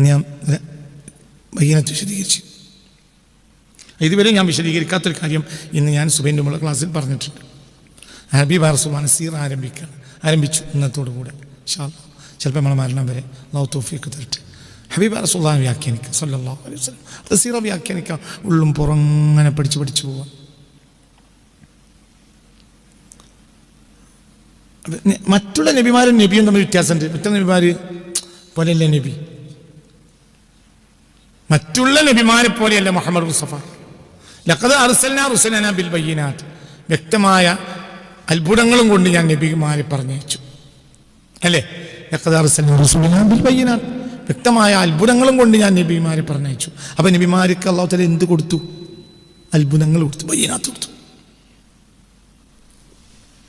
ഞാൻ ബയ്യിനത്ത് വിശദീകരിച്ചു. ഇതുവരെ ഞാൻ വിശദീകരിക്കാത്തൊരു കാര്യം ഇന്ന് ഞാൻ സുബൈൻ്റെ പോലെ ക്ലാസ്സിൽ പറഞ്ഞിട്ടുണ്ട്. ഹബീബ് റസൂലുള്ളാഹി സീറ ആരംഭിച്ചു ഇന്നത്തോടു കൂടെ. ഇൻഷാ അല്ലാഹ് ചിലപ്പോൾ നമ്മളെ മരണം വരെ അല്ലാഹു തൗഫീഖ് തരട്ടെ. ഹബീബ് റസൂലുള്ളാഹി വ്യാഖ്യാനിക്കുക സല്ലല്ലാഹു അലൈഹി വസല്ലം. അത് സീറ വ്യാഖ്യാനിക്കുക, ഉള്ളും പുറങ്ങനെ പഠിച്ചു പോവാം. മറ്റുള്ള നബിമാരും നബിയും തമ്മിൽ വ്യത്യാസമുണ്ട്. മറ്റുള്ള നബിമാർ പോലെയല്ല നബി, മറ്റുള്ള നബിമാരെ പോലെയല്ല മുഹമ്മദ് മുസ്തഫ. ലഖദ് അർസൽനാ റുസലനാ ബിൽ ബയ്യിനാത്ത്, വ്യക്തമായ അത്ഭുതങ്ങളും കൊണ്ട് ഞാൻ നബിമാരെ പറഞ്ഞയച്ചു. അല്ലേ? ലഖദ് അർസൽനാ റുസലനാ ബിൽ ബയ്യിനാത്ത്, വ്യക്തമായ അത്ഭുതങ്ങളും കൊണ്ട് ഞാൻ നബിമാരെ പറഞ്ഞയച്ചു. അപ്പൊ നബിമാർക്ക് അല്ലാഹു തആല എന്ത് കൊടുത്തു? അത്ഭുതങ്ങൾ കൊടുത്തു, ബയ്യിനാത്ത് കൊടുത്തു,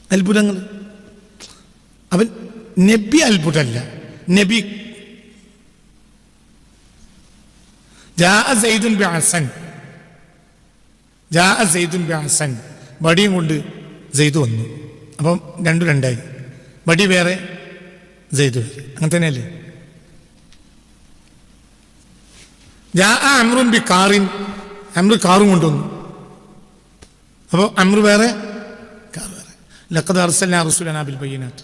അത്ഭുതങ്ങൾ. അവൻ നബി അത്ഭുതമല്ല. നബി വടിയും കൊണ്ട് സെയ്ദ് വന്നു. അപ്പം രണ്ടായി, വടി വേറെ സെയ്ദ് വേറെ. അങ്ങനെ തന്നെയല്ലേ? അമ്രുൻ ബി കാറിൻ, അമ്രു കാറും കൊണ്ടുവന്നു. അപ്പോൾ അമ്രു വേറെ, കാർ വേറെ. ലഖദ് അർസൽനാ റസൂലനാ ബിൽ ബയ്യിനാത്ത്.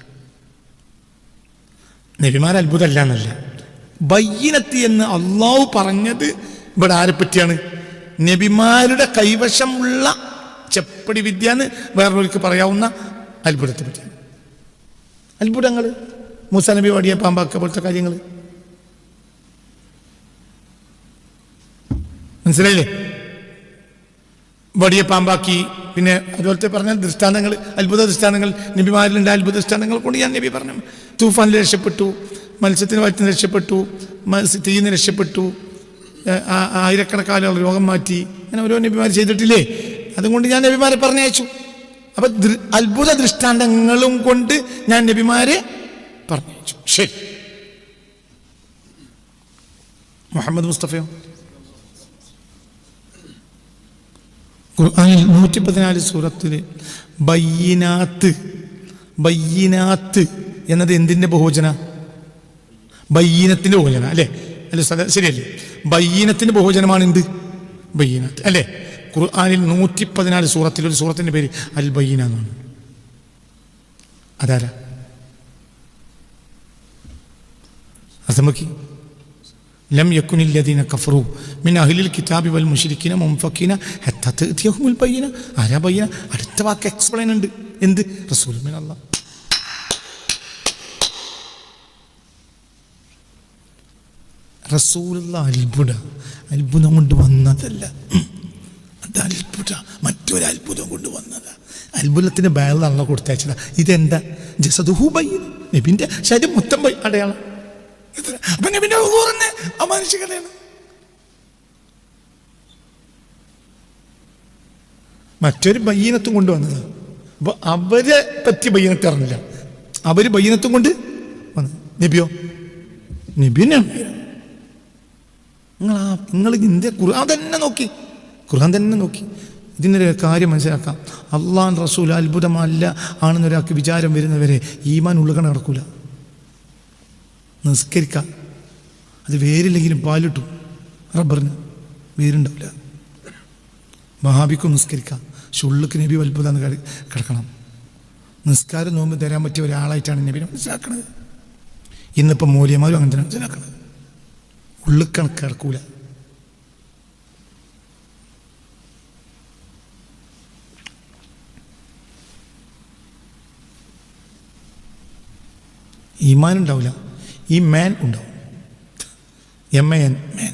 നബിമാർ അത്ഭുതമല്ല എന്നല്ല, ബയ്യിനത്ത് എന്ന് അള്ളാഹു പറഞ്ഞത് ഇവിടെ ആരെ പറ്റിയാണ്? നബിമാരുടെ കൈവശമുള്ള ചെപ്പടി വിദ്യ എന്ന് വേറൊരുക്ക് പറയാവുന്ന അത്ഭുതത്തെ പറ്റിയാണ്. അത്ഭുതങ്ങൾ, മൂസാ നബി വടിയെ പാമ്പാക്ക പോലത്തെ കാര്യങ്ങൾ മനസ്സിലായില്ലേ? വടിയെ പാമ്പാക്കി. പിന്നെ അതുപോലത്തെ പറഞ്ഞ ദൃഷ്ടാന്തങ്ങൾ, അത്ഭുത ദൃഷ്ടാന്തങ്ങൾ, നബിമാരിലുണ്ട് അത്ഭുത ദൃഷ്ടാന്തങ്ങൾ കൊണ്ട് ഞാൻ നബി പറഞ്ഞു. തൂഫാനിൽ രക്ഷപ്പെട്ടു, മത്സ്യത്തിന് വയറ്റിന് രക്ഷപ്പെട്ടു, തീയിന്ന് രക്ഷപ്പെട്ടു, ആയിരക്കണക്കാലുള്ള രോഗം മാറ്റി. അങ്ങനെ ഓരോ നബിമാർ ചെയ്തിട്ടില്ലേ? അതുകൊണ്ട് ഞാൻ നബിമാരെ പറഞ്ഞയച്ചു. അപ്പൊ അത്ഭുത ദൃഷ്ടാന്തങ്ങളും കൊണ്ട് ഞാൻ നബിമാരെ പറഞ്ഞയച്ചു. ശരി. മുഹമ്മദ് മുസ്തഫയോ? ഖുർആനിൽ 114 സൂറത്തിൽ ബയ്യിനാത്ത് എന്നത് എന്തിന്റെ ബഹുവചന? ബയ്യിനത്തിന്റെ ബഹുവചന അല്ലേ? അല്ലെ? ശരിയല്ലേ? ബയ്യിനത്തിന്റെ ബഹുവചനമാണ് എന്ത്? ബയ്യിനാത്ത് അല്ലേ? ഖുർആനിൽ 114 സൂറത്തിൽ ഒരു സൂറത്തിന്റെ പേര് അൽ ബയ്യിന എന്നാണ്. അതാരാ? അസമക്കി ലം യകുനിൽ ലദീന കഫറു മിൻ അഹ്ലിൽ കിതാബി വൽ മുശ്രിക്കീന മുൻഫഖീന ഹത്താ തഅതിയഹുൽ ബയ്യിന. ആരാ ബയ്യിന? അടുത്ത വാക്ക് എക്സ്പ്ലെയിൻ ഉണ്ട്. എന്ത്? റസൂൽ മിൻ അല്ലാഹ്. റസൂലുള്ള അത്ഭുതം കൊണ്ട് വന്നതല്ല, അത് അത്ഭുതം, മറ്റൊരു അത്ഭുതം കൊണ്ട് വന്നതാ. അത്ഭുതത്തിന് ബയലാണല്ലോ കൊടുത്തയച്ചതാ. ഇതെന്താ? ജസദുഹു ബയ്യിന, നബിന്റെ ശരീരം മൊത്തം അടയാളം. അപ്പൊ നബിന്റെ വുളു തന്നെ അമാനുഷികതയാണ്. മറ്റൊരു ബയ്യനത്തും കൊണ്ടുവന്നത്. അപ്പൊ അവരെ പറ്റി ബയ്യനത്ത് അറിഞ്ഞില്ല, അവര് ബയ്യനത്തും കൊണ്ട് വന്നു. നബിയോ നബി നിങ്ങൾ ഇന്ത്യ ഖുർആൻ തന്നെ നോക്കി, ഖുർആൻ തന്നെ നോക്കി. ഇതിനൊരു കാര്യം മനസ്സിലാക്കാം. അള്ളാഹ് റസൂൽ അത്ഭുതമല്ല ആണെന്നൊരാൾക്ക് വിചാരം വരുന്നവരെ ഈമാൻ ഉള്ളുകണ നടക്കൂല. നിസ്കരിക്കാം, അത് വേരില്ലെങ്കിലും പാലിട്ടു, റബ്ബറിന് വേരുണ്ടാവില്ല. വഹാബിക്കും നിസ്കരിക്കാം, പക്ഷെ ഉള്ളുക്ക് നബി അത്ഭുതം കിടക്കണം. നിസ്കാരം നോമ്പ് തരാൻ പറ്റിയ ഒരാളായിട്ടാണ് നബിനെ മനസ്സിലാക്കുന്നത്. ഇന്നിപ്പം മൂല്യമാരും അങ്ങനെ തന്നെ മനസ്സിലാക്കുന്നത്. ഉള്ളിൽ കണക്ക് കിടക്കൂല. ഈമാൻ ഉണ്ടാവില്ല, ഈ മാൻ ഉണ്ടാവും. MAN മാൻ.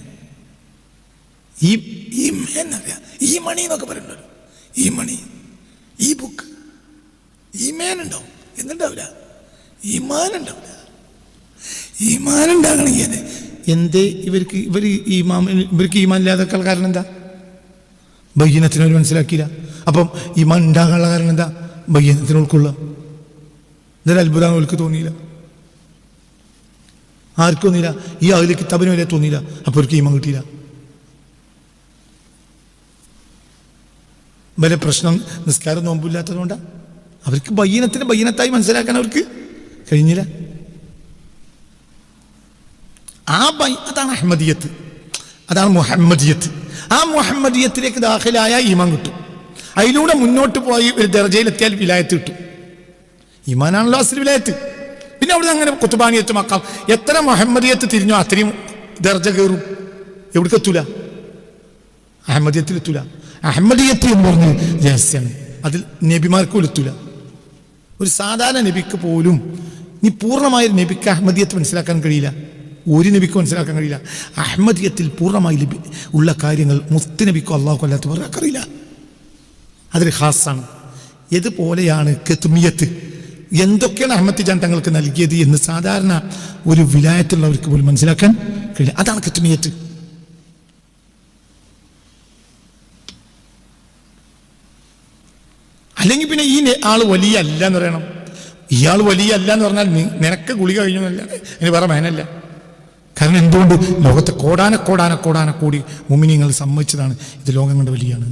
ഈ മാൻ അറിയാം, ഈ മണി എന്നൊക്കെ പറയുന്നുണ്ടല്ലോ, ഈ മണി, ഈ ബുക്ക്, ഈ മാൻ ഉണ്ടാവും. എന്തുണ്ടാവില്ല? ഈമാൻ ഉണ്ടാവില്ല. ഈമാൻ ഉണ്ടാകണമെങ്കിൽ എന്തേ ഇവർക്ക് ഈമാൻ ഇല്ലാതെ കാരണം എന്താ? ബയ്യനത്തിനവർ മനസ്സിലാക്കിയില്ല. അപ്പം ഈമാൻ ഉണ്ടാകാനുള്ള കാരണം എന്താ? ബയ്യനത്തിന് ഉൾക്കൊള്ളുക. ഇതൊരു അത്ഭുതം അവർക്ക് തോന്നിയില്ല, ആർക്കും തോന്നിയില്ല. ഈ അഹ്ലു കിതാബിന് വരെ തോന്നിയില്ല. അപ്പോൾ അവർക്ക് ഈമാൻ കിട്ടിയില്ല. വരെ പ്രശ്നം നിസ്കാരം നോമ്പില്ലാത്തത് കൊണ്ടാണ്. അവർക്ക് ബയ്യനത്തായി മനസ്സിലാക്കാൻ അവർക്ക് കഴിഞ്ഞില്ല. അതാണ് അഹമ്മദിയത്ത്, അതാണ് മുഹമ്മദിയത്ത്. ആ മുഹമ്മദിയത്തിലേക്ക് ദാഖിലായ ഈമാൻ കിട്ടും. അതിലൂടെ മുന്നോട്ട് പോയി ഒരു ദർജയിലെത്തിയാൽ വിലായത്ത് കിട്ടും. ഈമാനാണല്ലോ അസ്ലി വിലായത്ത്. പിന്നെ അവിടെ അങ്ങനെ കുത്തുബാനിയത്ത് മക്കാം. എത്ര മുഹമ്മദിയത്ത് തിരിഞ്ഞോ അത്രയും ദർജ കയറും. എവിടേക്കെത്തൂല? അഹമ്മദിയത്തിലെത്തൂല. അഹമ്മദിയത്ത് എന്ന് പറഞ്ഞ രഹസ്യമാണ്. അതിൽ നബിമാർക്കും എത്തൂല. ഒരു സാധാരണ നബിക്ക് പോലും നീ പൂർണ്ണമായ നബിക്ക് അഹമ്മദിയത്ത് മനസ്സിലാക്കാൻ കഴിയില്ല. ഒരു നബിക്ക് മനസ്സിലാക്കാൻ കഴിയില്ല. അഹമ്മദിയത്തിൽ പൂർണ്ണമായി ഉള്ള കാര്യങ്ങൾ മുത്തുനബിക്കോ അള്ളാഹു അല്ലാത്ത പറയാൻ അറിയില്ല. അതൊരു ഖാസാണ്. ഇതുപോലെയാണ് കെത്തുമിയത്ത്. എന്തൊക്കെയാണ് അഹമ്മദ് ജാൻ തങ്ങൾക്ക് നൽകിയത് എന്ന് സാധാരണ ഒരു വിലായത്തുള്ളവർക്ക് പോലും മനസ്സിലാക്കാൻ കഴിയില്ല. അതാണ് കെത്തുമിയത്ത്. അല്ലെങ്കിൽ പിന്നെ ഈ ആള് വലിയ അല്ല എന്ന് പറയണം. ഇയാൾ വലിയ അല്ല എന്ന് പറഞ്ഞാൽ നിനക്ക് ഗുളിക കഴിഞ്ഞു എന്നല്ല, ഇനി വേറെ മേനല്ല. കാരണം എന്തുകൊണ്ട്? ലോകത്തെ കോടാനക്കോടി മുഅ്മിനീങ്ങൾ സമ്മതിച്ചതാണ് ഇത് ലോകം കൊണ്ട് വലിയാണ്.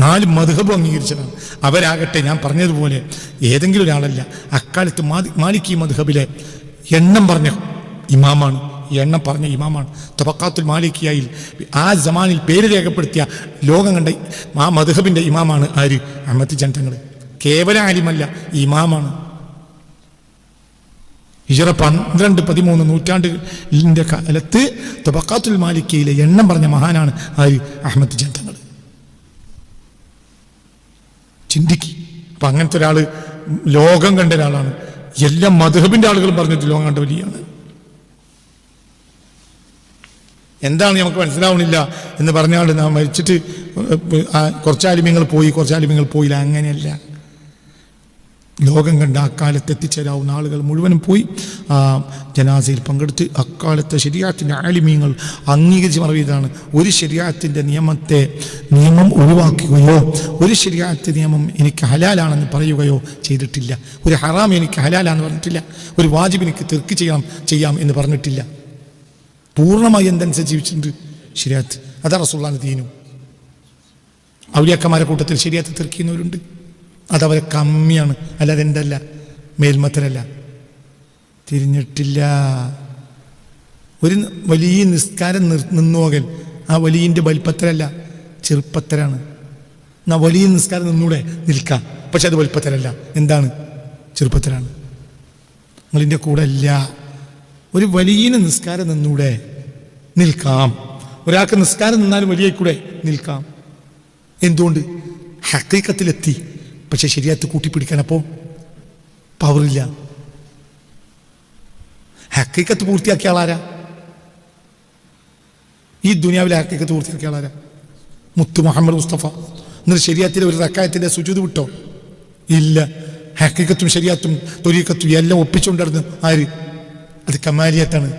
4 മദ്ഹബ് അംഗീകരിച്ചതാണ്. അവരാകട്ടെ ഞാൻ പറഞ്ഞതുപോലെ ഏതെങ്കിലും ഒരാളല്ല. അക്കാലത്ത് മാലിക്കി മദ്ഹബിലെ എണ്ണം പറഞ്ഞ ഇമാമാണ്. തബഖാത്തുൽ മാലിക്കിയയിൽ ആ സമാനിൽ പേര് രേഖപ്പെടുത്തിയ ലോകം കണ്ട ആ മദ്ഹബിന്റെ ഇമാമാണ് ആര്? അഹ്മദ് ജാൻ തങ്ങൾ. കേവല ആലിമല്ല, ഇമാമാണ്. ഹിജ്റ 12-13 നൂറ്റാണ്ടിന്റെ കാലത്ത് തബഖാത്തുൽ മാലിക്കിയയിലെ എണ്ണം പറഞ്ഞ മഹാനാണ് ആര്? അഹ്മദ് ജാൻ തങ്ങൾ. ചിന്തിക്ക്. അപ്പൊ അങ്ങനത്തെ ഒരാള് ലോകം കണ്ട ഒരാളാണ്. എല്ലാ മദ്ഹബിന്റെ ആളുകളും പറഞ്ഞിട്ട് ലോകം കണ്ട വലിയാണ്. എന്താണ് നമുക്ക് മനസ്സിലാവണില്ല എന്ന് പറഞ്ഞാൽ നാം മരിച്ചിട്ട് കുറച്ച് ആലിമ്യങ്ങൾ പോയില്ല. അങ്ങനെയല്ല. ലോകം കണ്ട അക്കാലത്ത് എത്തിച്ചേരാവുന്ന ആളുകൾ മുഴുവനും പോയി ആ ജനാസയിൽ പങ്കെടുത്ത് അക്കാലത്തെ ശരിയാത്തിൻ്റെ ആലിമീങ്ങൾ അംഗീകരിച്ച് മറവിയതാണ്. ഒരു ശരിയാത്തിൻ്റെ നിയമം ഒഴിവാക്കുകയോ ഒരു ശരിയാത്ത് നിയമം എനിക്ക് ഹലാലാണെന്ന് പറയുകയോ ചെയ്തിട്ടില്ല. ഒരു ഹറാം എനിക്ക് ഹലാലാന്ന് പറഞ്ഞിട്ടില്ല. ഒരു വാജിബ് എനിക്ക് തെർക്ക് ചെയ്യാം എന്ന് പറഞ്ഞിട്ടില്ല. പൂർണ്ണമായി എന്തനുസരിച്ച് ജീവിച്ചിട്ടുണ്ട് ശരിയാത്ത്. അതാ റസൂലുള്ളാഹിന്റെ ദീനും. ഔലിയാക്കന്മാരുടെ കൂട്ടത്തിൽ ശരിയാത്ത് തെർക്കുന്നവരുണ്ട്. അതവരെ കമ്മിയാണ്, അല്ലാതെ എന്തല്ല, മേൽമത്തരല്ല. തിരിഞ്ഞിട്ടില്ല. ഒരു വലിയ നിസ്കാരം നിന്നുപോകൽ ആ വലിയൻ്റെ വലിപ്പത്തരല്ല, ചെറുപ്പത്തരാണ്. എന്നാ വലിയ നിസ്കാരം നിന്നൂടെ നിൽക്കാം, പക്ഷെ അത് വലിപ്പത്തരല്ല. എന്താണ്? ചെറുപ്പത്തരാണ്. നിങ്ങളിൻ്റെ കൂടെ അല്ല. ഒരു വലിയ നിസ്കാരം നിന്നൂടെ നിൽക്കാം. ഒരാൾക്ക് നിസ്കാരം നിന്നാലും വലിയ കൂടെ നിൽക്കാം. എന്തുകൊണ്ട്? ഹഖീഖത്തിലെത്തി. പക്ഷെ ശരിയാത്ത് കൂട്ടിപ്പിടിക്കാൻ അപ്പോൾ പവറില്ല. ഹഖീഖത്ത് പൂർത്തിയാക്കിയ ആളാരാ? ഈ ദുനിയാവിലെ ഹഖീഖത്ത് പൂർത്തിയാക്കിയ ആളാരാ? മുത്തു മുഹമ്മദ് മുസ്തഫ. എന്നിട്ട് ശരിയാത്തിലെ ഒരു റക്കായത്തിൻ്റെ സുജൂദ് വിട്ടോ? ഇല്ല. ഹഖീഖത്തും ശരിയാത്തും ത്വരീഖത്തും എല്ലാം ഒപ്പിച്ചുകൊണ്ടിരുന്നു ആര്? അത് കമാലിയത്താണ്.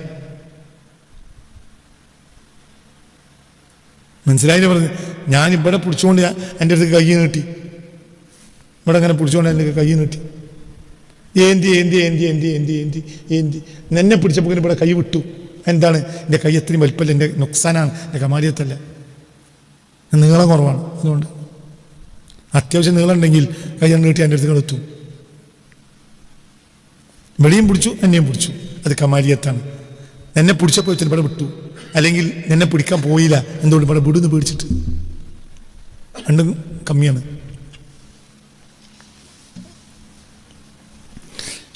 മനസ്സിലായില്ലേ പറഞ്ഞു? ഞാൻ ഇവിടെ പിടിച്ചുകൊണ്ട് എൻ്റെ അടുത്ത് കൈ നീട്ടി, ഇവിടെ അങ്ങനെ പിടിച്ചുകൊണ്ട് എൻ്റെ കൈ നീട്ടി, ഏന്തി ഏന്തി ഏന്തി ഏന്തി ഏന്തി ഏന്തി ഏന്തി എന്നെ പിടിച്ചപ്പോൾ ഇവിടെ കൈ വിട്ടു. എന്താണ്? എൻ്റെ കൈ അത്രയും വലിപ്പമല്ല, എൻ്റെ നൊക്സാനാണ്, എൻ്റെ കമാലിയത്തല്ല, നീളം കുറവാണ്. അതുകൊണ്ട് അത്യാവശ്യം നീളം ഉണ്ടെങ്കിൽ കൈ നീട്ടി എൻ്റെ അടുത്ത് എത്തും. വെളിയും പിടിച്ചു, എന്നെയും പിടിച്ചു, അത് കമാലിയത്താണ്. എന്നെ പിടിച്ചപ്പോൾ ഇവിടെ വിട്ടു, അല്ലെങ്കിൽ എന്നെ പിടിക്കാൻ പോയില്ല, എന്തുകൊണ്ട്? ഇവിടെ വിടുന്ന് പേടിച്ചിട്ട്. രണ്ടും കമ്മിയാണ്.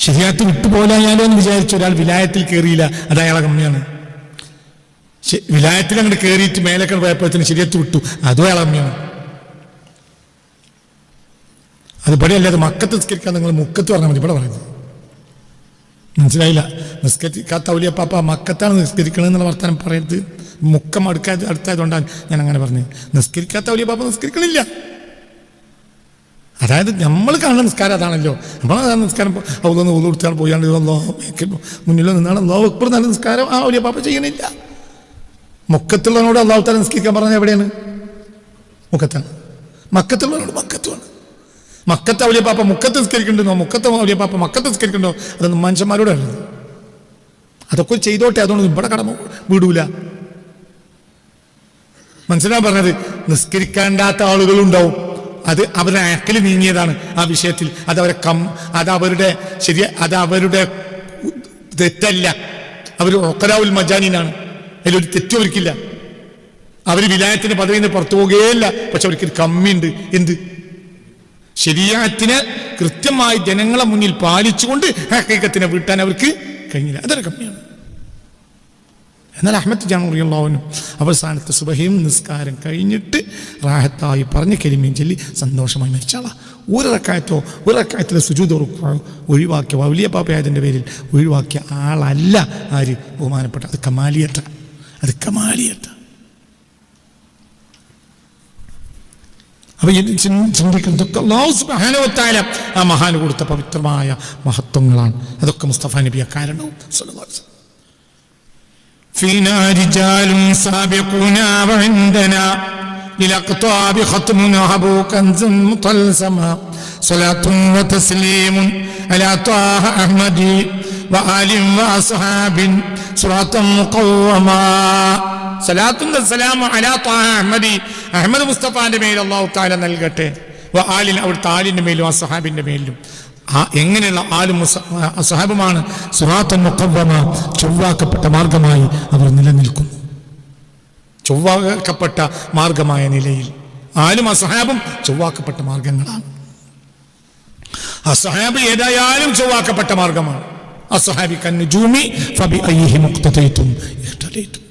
ശരിയാത്ത് വിട്ടുപോലായാലോ എന്ന് വിചാരിച്ച ഒരാൾ വിലായത്തിൽ കയറിയില്ല, അത് അയാളെ കമ്മിയാണ്. വിലായത്തിൽ അങ്ങോട്ട് കയറിയിട്ട് മേലൊക്കെ പോയപ്പോഴത്തേന് ശരിയത്ത് വിട്ടു, അതും അയാളെ കമ്മിയാണ്. അത് ഇവിടെ അല്ലാതെ മക്കത്ത് നിസ്കരിക്കാൻ നിങ്ങൾ മുക്കത്ത് പറഞ്ഞാൽ മതി, ഇവിടെ പറയുന്നത് മനസ്സിലായില്ല. നിസ്കരിക്കാത്ത ഔലിയപ്പാപ്പ മക്കത്താണ് നിസ്കരിക്കണമെന്നുള്ള വർത്തമാനം പറയരുത്. മുക്കം അടുത്തായതുകൊണ്ടാണ് ഞാൻ അങ്ങനെ പറഞ്ഞത്. നിസ്കരിക്കാത്ത ഔലിയപ്പാപ്പ നിസ്കരിക്കണില്ല. അതായത് നമ്മൾ കാണുന്ന നിസ്കാരം അതാണല്ലോ. നമ്മളത് നിസ്കാരം അതൊന്ന് കൊടുത്താൽ പോയാണ്ട് മുന്നിലോ നിന്നാണ് അല്ലാഹു അക്ബർ നല്ല നിസ്കാരം ആ ഔലിയപ്പാപ്പ ചെയ്യണില്ല. മുക്കത്തുള്ളവനോട് അല്ലാഹു തആല നിസ്കരിക്കാൻ പറഞ്ഞത് എവിടെയാണ്? മുക്കത്താണ്. മക്കത്തുള്ളവനോട് മക്കത്തുമാണ്. മക്കത്ത് ഔലിയപ്പാപ്പ മുക്കത്ത് നിസ്കരിക്കണ്ടോ, മുക്കത്ത് ഔലിയപ്പാപ്പ മക്കത്ത് നിസ്കരിക്കണ്ടോ, അതൊന്നും മനുഷ്യന്മാരോട് അറിയുന്നത്. അതൊക്കെ ചെയ്തോട്ടെ, അതുകൊണ്ട് ഇവിടെ കടമ വിടൂല. മനസ്സിലാ പറഞ്ഞത്? നിസ്കരിക്കേണ്ടാത്ത ആളുകളുണ്ടാവും, അത് അവരുടെ അക്കല് നീങ്ങിയതാണ് ആ വിഷയത്തിൽ. അതവരുടെ തെറ്റല്ല. അവർ ഒക്കരാവുൽ മജാനീനാണ്, അതിലൊരു തെറ്റും അവർക്കില്ല. അവർ വിലായത്തിന്റെ പദവിയിൽ നിന്ന് പുറത്തു പോകുകയില്ല. പക്ഷെ അവർക്കൊരു കമ്മിയുണ്ട്. എന്ത്? ശരീഅത്തിനെ കൃത്യമായി ജനങ്ങളെ മുന്നിൽ പാലിച്ചുകൊണ്ട് ഹഖീഖത്തിനെ വീട്ടാൻ അവർക്ക് കഴിഞ്ഞില്ല. അതൊരു കമ്മിയാണ്. എന്നാൽ അഹ്മദ് ജാൻ റളിയല്ലാഹു അൻഹു അവസാനത്തെ സുബഹിയും നിസ്കാരം കഴിഞ്ഞിട്ട് റാഹത്തായി പറഞ്ഞ കലിമയും ചൊല്ലി സന്തോഷമായി മരിച്ചാളാ. ഒരു റക്അത്തിലെ സുജൂദ് ഒഴിവാക്കിയ ഔലിയപ്പാപ്പയായതിൻ്റെ പേരിൽ ഒഴിവാക്കിയ ആളല്ല ആര്? ബഹുമാനപ്പെട്ട അത് കമാലിയത്ത. അത് കമാലിയത്ത. അപ്പൊ ചിന്തിക്കുന്നതൊക്കെ അല്ലാഹു സുബ്ഹാനഹു വ തആല ആ മഹാന് കൊടുത്ത പവിത്രമായ മഹത്വങ്ങളാണ്. അതൊക്കെ മുസ്തഫ നബിയെ കാരണവും സ്വല്ലല്ലാഹു അലൈഹി വസല്ലം. ഫീനാ റിജാലുൻ സാബിഖൂനാ വഇൻദനാ للأقطاب ختم وهبوا كنز مطلسما صلاة وتسليم على طه أحمد وآل وأصحاب صراط مقوما صلاة والسلام على طه أحمد അഹ്മദ് മുസ്തഫാന്റെ മേൽ അല്ലാഹു തആല നൽകട്ടെ. ആലിൻ അവിടുത്തെ ആലിന്റെ മേലും അസ്ഹാബിന്റെ മേലും. എങ്ങനെയുള്ള ആലും അസ്ഹാബുമാണ്? സിറാത്തൻ മുഖവ്വമ, ചൊവ്വാക്കപ്പെട്ട മാർഗമായി അവർ നിലനിൽക്കുന്നു. ചൊവ്വാക്കപ്പെട്ട മാർഗമായ നിലയിൽ ആലും അസ്ഹാബും ചൊവ്വാക്കപ്പെട്ട മാർഗങ്ങളാണ്. അസ്ഹാബ് ഏതായാലും ചൊവ്വാക്കപ്പെട്ട മാർഗമാണ്. അസ്ഹാബി കന്നുജൂമി ഫബിഅയ്യിഹി മുഖ്തദൈതും ഇഹ്തദൈതും.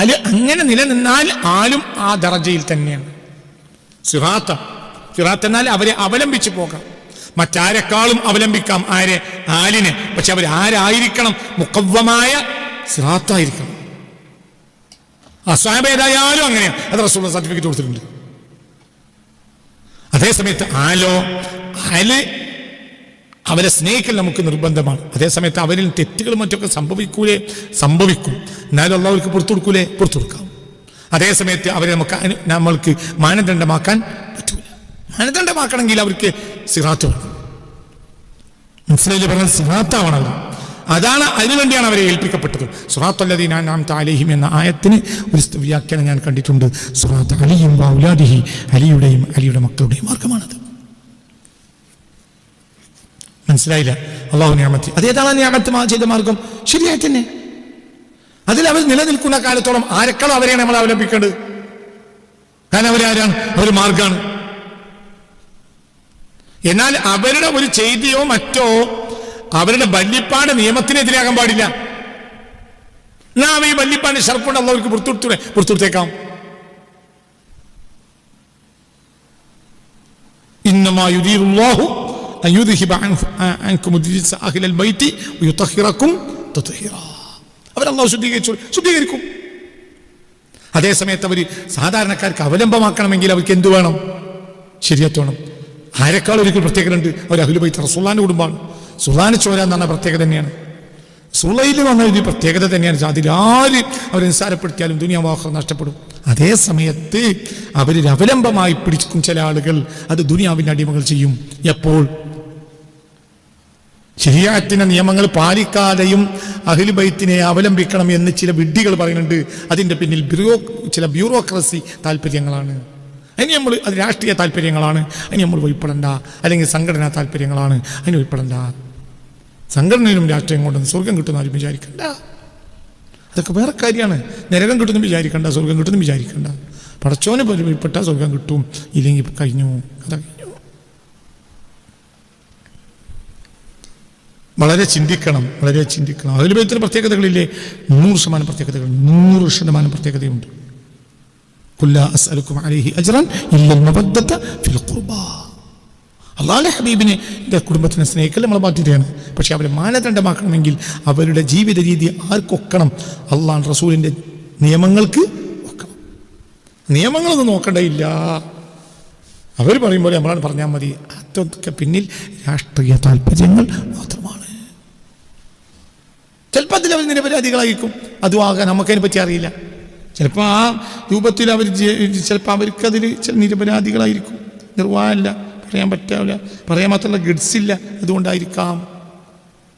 ആല് അങ്ങനെ നിലനിന്നാൽ ആലും ആ ദറജയിൽ തന്നെയാണ്. സിറാത്ത് എന്നാൽ അവരെ അവലംബിച്ച് പോകാം, മറ്റാരെക്കാളും അവലംബിക്കാം. ആരെ? ആലിനെ. പക്ഷെ അവർ ആരായിരിക്കണം? മുഖവ്വമായ സിറാത്തായിരിക്കണം. അസ്ഹാബ് ഏതായാലും അങ്ങനെയാണ്. അത് റസൂലുള്ളാഹി സർട്ടിഫിക്കറ്റ് കൊടുത്തിട്ടുണ്ട്. അതേസമയത്ത് ആല് അവരെ സ്നേഹിക്കൽ നമുക്ക് നിർബന്ധമാണ്. അതേസമയത്ത് അവരിൽ തെറ്റുകളും മറ്റൊക്കെ സംഭവിക്കും. എന്നാലും അല്ലാഹു അവർക്ക് പുറത്തു കൊടുക്കൂലേ? പുറത്തു കൊടുക്കാം. അതേസമയത്ത് അവരെ നമ്മൾക്ക് മാനദണ്ഡമാക്കാൻ പറ്റൂല. മാനദണ്ഡമാക്കണമെങ്കിൽ അവർക്ക് സിറാത്ത് വേണം. മനസ്സിലായില്ലേ പറഞ്ഞാൽ? സിറാത്താവണം. അതാണ്, അതിനുവേണ്ടിയാണ് അവരെ ഏൽപ്പിക്കപ്പെട്ടത്. സിറാത്തുല്ലദീന അൻഅംത അലൈഹിം എന്ന ആയത്തിന് ഒരു വ്യാഖ്യാനം ഞാൻ കണ്ടിട്ടുണ്ട്. സിറാത്ത് അലിയും വഔലാദിഹി, അലിയുടെയും അലിയുടെ മക്കളുടെയും മാർഗമാണത്. മനസ്സിലായില്ല? അല്ലാഹു നിഅമത്തി. അതേതാണ് നിഅമത്ത് ചെയ്ത മാർഗം? ശരിയായിട്ട് തന്നെ അതിൽ അവർ നിലനിൽക്കുന്ന കാലത്തോളം ആരെക്കാളും അവരെയാണ് നമ്മൾ അവലംബിക്കേണ്ടത്. കാരണം അവരാരാണ്? അവർ മാർഗമാണ്. എന്നാൽ അവരുടെ ഒരു ചെയ്തിയോ മറ്റോ അവരുടെ വല്യപ്പാട് നിയമത്തിനെതിരാകാൻ പാടില്ല. നാം ഈ വല്യപ്പാട് ഷർപ്പുണ്ട് അല്ലാഹുവിற்கு പുറത്തുകൊടുത്തേക്കാം. ഇന്നമാ യുരീദുല്ലാഹു അൻ യുദ്ഹിബ അൻകും റിജ്സ അഹ്ലൽ ബൈത്തി വയുതഹിറകും തത്ഹീറാ. അവർ അല്ലാഹു ശുദ്ധീകരിക്കും. അതേസമയത്ത് അവർ സാധാരണക്കാർക്ക് അവലംബമാക്കണമെങ്കിൽ അവർക്ക് എന്ത് വേണം? ശരീഅത്ത് വേണം. ആരെക്കാൾ ഒരിക്കൽ പ്രത്യേകത ഉണ്ട്. അവർ അഹ്ലു ബൈത്ത് റസൂലുള്ളാഹിന്റെ കുടുംബമാണ്. സുൽത്താനെ ചോര എന്ന് പറഞ്ഞ പ്രത്യേകത തന്നെയാണ്. സുളയിൽ വന്ന ഒരു പ്രത്യേകത തന്നെയാണ്. അതിലാര് അവരെ നിസ്സാരപ്പെടുത്തിയാലും ദുനിയാവാഹം നഷ്ടപ്പെടും. അതേ സമയത്ത് അവരൊരു അവലംബമായി പിടിക്കും ചില ആളുകൾ. അത് ദുനിയാവിൻ്റെ അടിമകൾ ചെയ്യും. എപ്പോൾ? ശരീഅത്തിന്റെ നിയമങ്ങൾ പാലിക്കാതെയും അഹ്ലു ബൈത്തിനെ അവലംബിക്കണം എന്ന് ചില വിഡ്ഢികൾ പറയുന്നുണ്ട്. അതിൻ്റെ പിന്നിൽ ചില ബ്യൂറോക്രസി താല്പര്യങ്ങളാണ്. അതിന് നമ്മൾ അത് രാഷ്ട്രീയ താല്പര്യങ്ങളാണ്, അതിന് നമ്മൾ ഉൾപ്പെടണ്ട. അല്ലെങ്കിൽ സംഘടനാ താല്പര്യങ്ങളാണ്, അതിന് ഉൾപ്പെടണ്ട. സംഘടനയിലും രാഷ്ട്രീയം കൊണ്ടൊന്നും സ്വർഗം കിട്ടുന്ന ആരും വിചാരിക്കണ്ട. അതൊക്കെ വേറെ കാര്യമാണ്. നരകം കിട്ടുന്നു വിചാരിക്കണ്ട, സ്വർഗം കിട്ടുന്നു വിചാരിക്കണ്ട. പടച്ചോന് പരിപ്പെട്ട സ്വർഗം കിട്ടും, ഇല്ലെങ്കിൽ കഴിഞ്ഞു, കഥ കഴിഞ്ഞു. വളരെ ചിന്തിക്കണം, വളരെ ചിന്തിക്കണം. അഹ്ലു ബൈത്തിന് പ്രത്യേകതകളില്ലേ? 100% പ്രത്യേകതകൾ, 100% പ്രത്യേകതയുണ്ട്. ഖുൽ ലാ അസ്അലുക്കും അലൈഹി അജ്റൻ ഇല്ലൽ മവദ്ദത ഫിൽ ഖുർബാ. അല്ലാഹുവിന്റെ ഹബീബിനെ കുടുംബത്തിനെ സ്നേഹിക്കൽ നമ്മളെ ബാധ്യതയാണ്. പക്ഷെ അവരെ മാനദണ്ഡമാക്കണമെങ്കിൽ അവരുടെ ജീവിത രീതി ആർക്കൊക്കണം? അള്ളാഹു റസൂലിൻ്റെ നിയമങ്ങൾക്ക് ഒക്കണം. നിയമങ്ങളൊന്നും നോക്കണ്ടയില്ല. അവർ പറയുമ്പോൾ നമ്മളാണ് പറഞ്ഞാൽ മതി. അതൊക്കെ പിന്നിൽ രാഷ്ട്രീയ താല്പര്യങ്ങൾ മാത്രമാണ്. ചിലപ്പോൾ അതിൽ അവർ നിരപരാധികളായിരിക്കും. അതും ആകാൻ നമുക്കതിനെ പറ്റി അറിയില്ല. ചിലപ്പോൾ ആ രൂപത്തിൽ അവർ ചിലപ്പോൾ അവർക്കതിൽ നിരപരാധികളായിരിക്കും. നിർവാഹമില്ല, പറയാൻ പറ്റാവില്ല, പറയാൻ മാത്രമല്ല ഗഡ്സ് ഇല്ല. അതുകൊണ്ടായിരിക്കാം.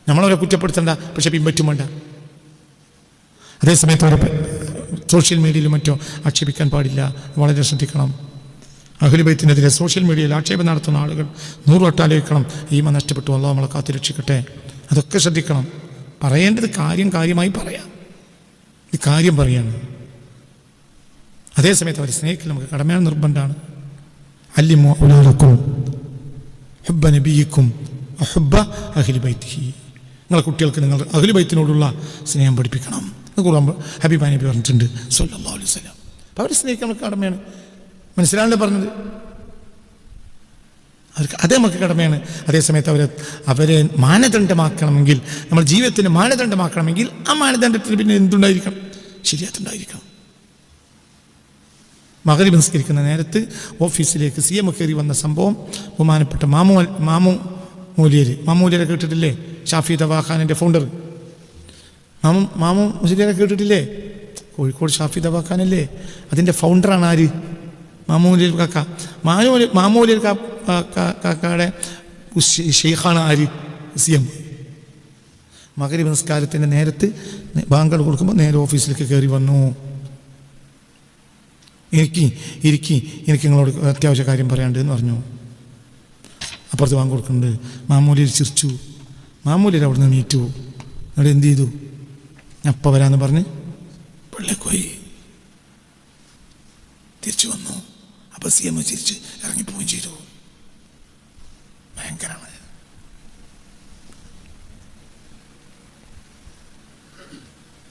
നമ്മളവരെ കുറ്റപ്പെടുത്തണ്ട, പക്ഷെ പിൻപറ്റും വേണ്ട. അതേസമയത്ത് അവരെ സോഷ്യൽ മീഡിയയിലും മറ്റോ ആക്ഷേപിക്കാൻ പാടില്ല. വളരെ ശ്രദ്ധിക്കണം. അഹ്ലു ബൈത്തിനെതിരെ സോഷ്യൽ മീഡിയയിൽ ആക്ഷേപം നടത്തുന്ന ആളുകൾ 100 വട്ടം ആലോചിക്കണം. ഈമാൻ നഷ്ടപ്പെട്ടു, അല്ലാഹു നമ്മളെ കാത്തുരക്ഷിക്കട്ടെ. അതൊക്കെ ശ്രദ്ധിക്കണം. പറയേണ്ടത് കാര്യമായി പറയാം. ഇത് കാര്യം പറയാണ്. അതേസമയത്ത് അവരെ സ്നേഹിക്കൽ നമുക്ക് കടമയാണ്, നിർബന്ധമാണ്. അല്ലിമു ഔലാദക്കും ഹുബ്ബ നബിയിക്കും ഹുബ്ബ അഹ്ലി ബൈത്തിഹി. നിങ്ങളെ കുട്ടികൾക്ക് നിങ്ങൾ അഹ്ലു ബൈത്തിനോടുള്ള സ്നേഹം പഠിപ്പിക്കണം. ഖുർആൻ ഹബീബാ നബി പറഞ്ഞിട്ടുണ്ട് സ്വല്ലല്ലാഹു അലൈഹി വസല്ലം. അപ്പോൾ അവരെ സ്നേഹിക്കാൻ നമുക്ക് കടമയാണ്. മനസ്സിലാണല്ലോ പറഞ്ഞത്? അവർക്ക് അതേ നമുക്ക് കടമയാണ്. അതേസമയത്ത് അവരെ മാനദണ്ഡമാക്കണമെങ്കിൽ, നമ്മൾ ജീവിതത്തിന് മാനദണ്ഡമാക്കണമെങ്കിൽ ആ മാനദണ്ഡത്തിന് പിന്നെ എന്തുണ്ടായിരിക്കണം? ശരിയാത്തുണ്ടായിരിക്കണം. മഗ്‌രിബ് നിസ്കരിക്കുന്ന നേരത്ത് ഓഫീസിലേക്ക് CM കയറി വന്ന സംഭവം ബഹുമാനപ്പെട്ട മാമു മൂല്യരെ കേട്ടിട്ടില്ലേ? ഷാഫി ദവാഖാനിൻ്റെ ഫൗണ്ടർ മാമു മുസ്ലിയാരെ കേട്ടിട്ടില്ലേ? കോഴിക്കോട് ഷാഫി ദവാഖാനല്ലേ? അതിൻ്റെ ഫൗണ്ടറാണ് ആര്? മാമൂലിയർ കാക്ക. മാമൂലിയർ കാക്കയുടെ ഷെയ്ഖാണ് ആര്? CM. മഗ്‌രിബ് നിസ്കാരത്തിൻ്റെ നേരത്ത് ബാങ്ക് കൊടുക്കുമ്പോൾ നേരെ ഓഫീസിലേക്ക് കയറി വന്നു. എനിക്ക് നിങ്ങളോട് അത്യാവശ്യ കാര്യം പറയാണ്ട് എന്ന് പറഞ്ഞു. അപ്പുറത്ത് ബാങ്ക് കൊടുക്കുന്നുണ്ട്. മാമൂലിയർ ചിരിച്ചു. മാമൂലിയർ അവിടെ നിന്ന് മീറ്റു. അവിടെ എന്ത് ചെയ്തു? ഞാൻ അപ്പം വരാമെന്ന് പറഞ്ഞ് വെള്ളക്കോയി തിരിച്ചു വന്നു. അപ്പം CM ചിരിച്ച് ഇറങ്ങിപ്പോവുകയും ചെയ്തു. ഭയങ്കരമാണ്.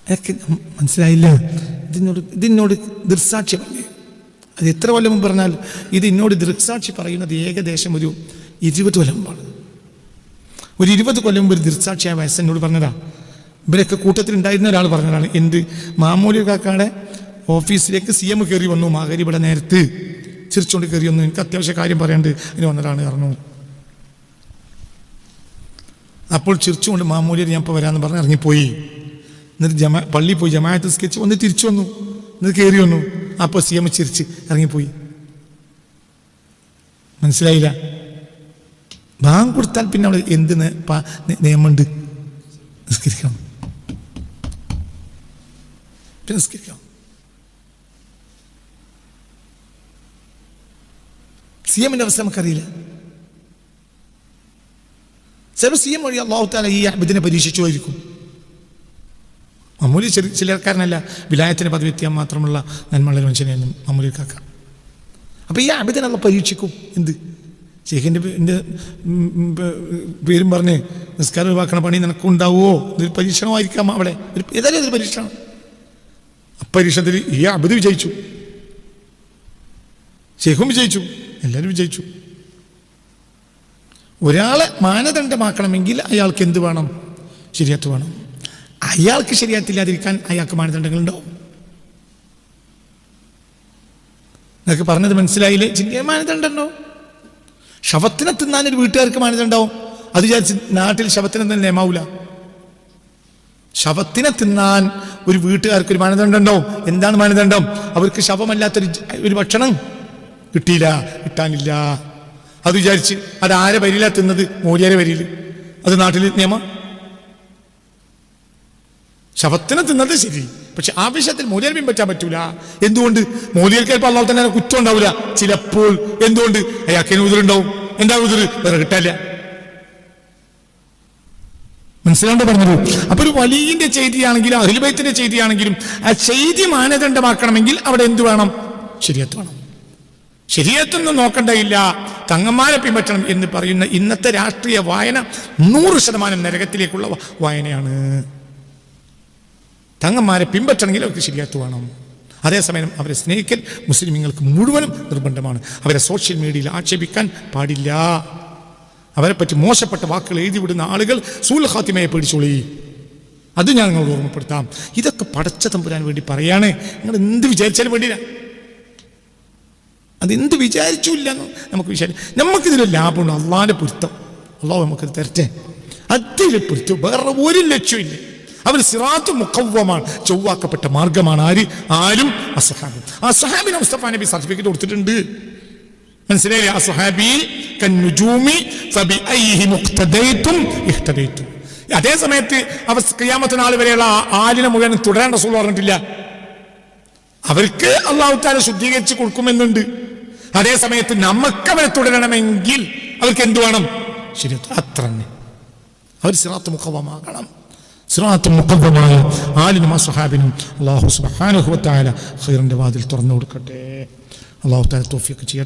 എനിക്ക് മനസ്സിലായില്ല. ഇതിനോട് ദൃക്സാക്ഷി പറഞ്ഞു. അത് എത്ര കൊല്ലം മുമ്പ് പറഞ്ഞാൽ ഇത് എന്നോട് ദൃക്സാക്ഷി പറയുന്നത് ഏകദേശം ഒരു 20 കൊല്ലം മുമ്പാണ്. ഒരു 20 കൊല്ലം മുമ്പ് ഒരു ദൃക്സാക്ഷിയായ വയസ്സ് എന്നോട് പറഞ്ഞതാ. ഇവരൊക്കെ കൂട്ടത്തിലുണ്ടായിരുന്ന ഒരാൾ പറഞ്ഞതാണ്. എന്ത്? മാമൂലി കാക്കയുടെ ഓഫീസിലേക്ക് CM കയറി വന്നു. മഗ്‌രിബിയുടെ നേരത്ത് ചിരിച്ചുകൊണ്ട് കയറി വന്നു. എനിക്ക് അത്യാവശ്യ കാര്യം പറയാണ്ട് അതിന് വന്നതാണ് പറഞ്ഞു. അപ്പോൾ ചിരിച്ചുകൊണ്ട് മാമൂലിയർ ഞാൻ ഇപ്പോൾ വരാമെന്ന് പറഞ്ഞ് ഇറങ്ങിപ്പോയി. എന്നിട്ട് പള്ളിയിൽ പോയി ജമാഅത്ത് നിസ്കരിച്ച് വന്ന് തിരിച്ചു വന്നു. എന്നിട്ട് കയറി വന്നു. അപ്പോൾ CM ചിരിച്ച് ഇറങ്ങിപ്പോയി. മനസ്സിലായില്ല? ബാങ്ക് കൊടുത്താൽ പിന്നെ അവിടെ എന്ത് നിയമമുണ്ട്? നിസ്കരിക്കണം, പിന്നെ നിസ്കരിക്കണം. CMന്റെ അവസ്ഥ നമുക്കറിയില്ല. ചില CM വഴി അല്ലാഹു തആല ഈ അബ്ദിനെ പരീക്ഷിച്ചുമായിരിക്കും. മമ്മൂലി ചിലർക്കാരനല്ല, വിലായത്തിന് പദവി എത്തിയാൽ മാത്രമുള്ള നന്മയുള്ള മനുഷ്യനെയൊന്നും മമ്മൂലി കാക്ക. അപ്പോൾ ഈ അബ്ദിനെ പരീക്ഷിക്കും. എന്ത്? ഷെയ്ഖിൻ്റെ പേരും പറഞ്ഞ് നിസ്കാരം ഒഴിവാക്കണ പണി നിനക്കുണ്ടാവുമോ? ഇതൊരു പരീക്ഷണമായിരിക്കാം. അവിടെ ഏതായാലും ഇതൊരു പരീക്ഷണം. പരീക്ഷണത്തിൽ ഈ അബ്ദ് വിജയിച്ചു, ഷെയ്ഖും വിജയിച്ചു, എല്ലാവരും വിജയിച്ചു. ഒരാളെ മാനദണ്ഡമാക്കണമെങ്കിൽ അയാൾക്ക് എന്ത് വേണം? ശരിയത്ത് വേണം. അയാൾക്ക് ശരിയത്തില്ലാതിരിക്കാൻ അയാൾക്ക് മാനദണ്ഡങ്ങളുണ്ടാവും. നിങ്ങൾക്ക് പറഞ്ഞത് മനസ്സിലായില്ലേ? ചിന്ത മാനദണ്ഡം ഉണ്ടാവും. ശവത്തിനെ തിന്നാനൊരു വീട്ടുകാർക്ക് മാനദണ്ഡമാവും. അത് വിചാരിച്ച് നാട്ടിൽ ശവത്തിനെ തന്നെ നിയമാവൂല. ശവത്തിനെ തിന്നാൻ ഒരു വീട്ടുകാർക്ക് ഒരു മാനദണ്ഡം ഉണ്ടാവും. എന്താണ് മാനദണ്ഡം? അവർക്ക് ശവമല്ലാത്തൊരു ഭക്ഷണം കിട്ടാനില്ല. അത് വിചാരിച്ച് അതാരെ വരിയില്ല തിന്നത്? മൂല്യരെ വരിയിൽ. അത് നാട്ടിൽ നിയമം. ശവത്തിനെ തിന്നത് ശരി, പക്ഷെ ആവശ്യത്തിൽ മൂല്യരെ പിൻപറ്റാൻ പറ്റൂല. എന്തുകൊണ്ട്? മൂല്യർക്ക് ചിലപ്പോൾ അള്ളാഹു തന്നെ കുറ്റം ഉണ്ടാവില്ല ചിലപ്പോൾ. എന്തുകൊണ്ട്? അയാൾക്ക് ഉതിരുണ്ടാവും. എന്താ ഉതിര്? വേറെ കിട്ടാല്ല. മനസ്സിലാണ്ട് പറഞ്ഞത്. അപ്പൊ ഒരു വലിയന്റെ ചെയ്തിയാണെങ്കിലും അഹ്ലുൽ ബൈത്തിന്റെ ചെയ്തിയാണെങ്കിലും ആ ചെയ്തി മാനദണ്ഡമാക്കണമെങ്കിൽ അവിടെ എന്ത് വേണം? ശരീഅത്ത് വേണം. ശരീഅത്തൊന്നും നോക്കണ്ടയില്ല, തങ്ങന്മാരെ പിൻപറ്റണം എന്ന് പറയുന്ന ഇന്നത്തെ രാഷ്ട്രീയ വായന 100% നരകത്തിലേക്കുള്ള വായനയാണ്. തങ്ങന്മാരെ പിൻപറ്റണമെങ്കിൽ അവർക്ക് ശരീഅത്ത് വേണം. അതേസമയം അവരെ സ്നേഹിക്കൽ മുസ്ലിമീങ്ങൾക്ക് മുഴുവനും നിർബന്ധമാണ്. അവരെ സോഷ്യൽ മീഡിയയിൽ ആക്ഷേപിക്കാൻ പാടില്ല. അവരെപ്പറ്റി മോശപ്പെട്ട വാക്കുകൾ എഴുതി വിടുന്ന ആളുകൾ സൂൽ ഖാത്തിമയെ പേടിച്ചോളി. അത് ഞാൻ നിങ്ങളോട് ഓർമ്മപ്പെടുത്താം. ഇതൊക്കെ പടച്ച തമ്പുരാൻ വേണ്ടി പറയാണ്. നിങ്ങൾ എന്ത് വിചാരിച്ചാലും വേണ്ടിയില്ല. അതെന്ത് വിചാരിച്ചില്ല നമുക്ക് നമുക്കിതിൽ ലാഭമുണ്ട്. അള്ളാഹിന്റെ പൊരുത്തം അള്ളാഹു നമുക്കത് തരട്ടെ. അതിലെ പൊരുത്തം വേറെ ഒരു ലക്ഷ്യമില്ല. അവർ സിറാത്ത് മുഖവ്വമാണ്, ചൊവ്വാക്കപ്പെട്ട മാർഗമാണ്. ആരും അസ്ഹാബ്. ആ സഹാബിന് മുസ്തഫ നബി സർട്ടിഫിക്കറ്റ് കൊടുത്തിട്ടുണ്ട്. മനസ്സിലായില്ലേ? ആ സഹാബി കന്നുജൂമി ഫബിഅയ്ഹി മുഖ്തദൈതും ഇഹ്തദൈതും. അതേ സമയത്ത് അവർ ഖിയാമത്ത് നാൾ വരെയുള്ള ആലിനെ മുഴുവൻ തുടരാൻ റസൂൽ പറഞ്ഞിട്ടില്ല. അവർക്ക് അല്ലാഹു തആല ശുദ്ധീകരിച്ച് കൊടുക്കുമെന്നുണ്ട്. അതേ സമയത്ത് നമുക്ക് അവരെ തുടരണമെങ്കിൽ അവർക്ക് എന്ത് വേണം? ശരീഅത്ത്. അത്ര തന്നെ. അവർ സിറാത്ത് മുഖവ്വമാകണം. സിറാത്ത് മുഖവ്വമായ ആലിനും ആ സഹാബിനും അല്ലാഹു സുബ്ഹാനഹു വ തആല ഖൈറിന്റെ വാതിൽ തുറന്നു കൊടുക്കട്ടെ. അല്ലാഹു തആല തൗഫീഖ് ചെയ്യട്ടെ.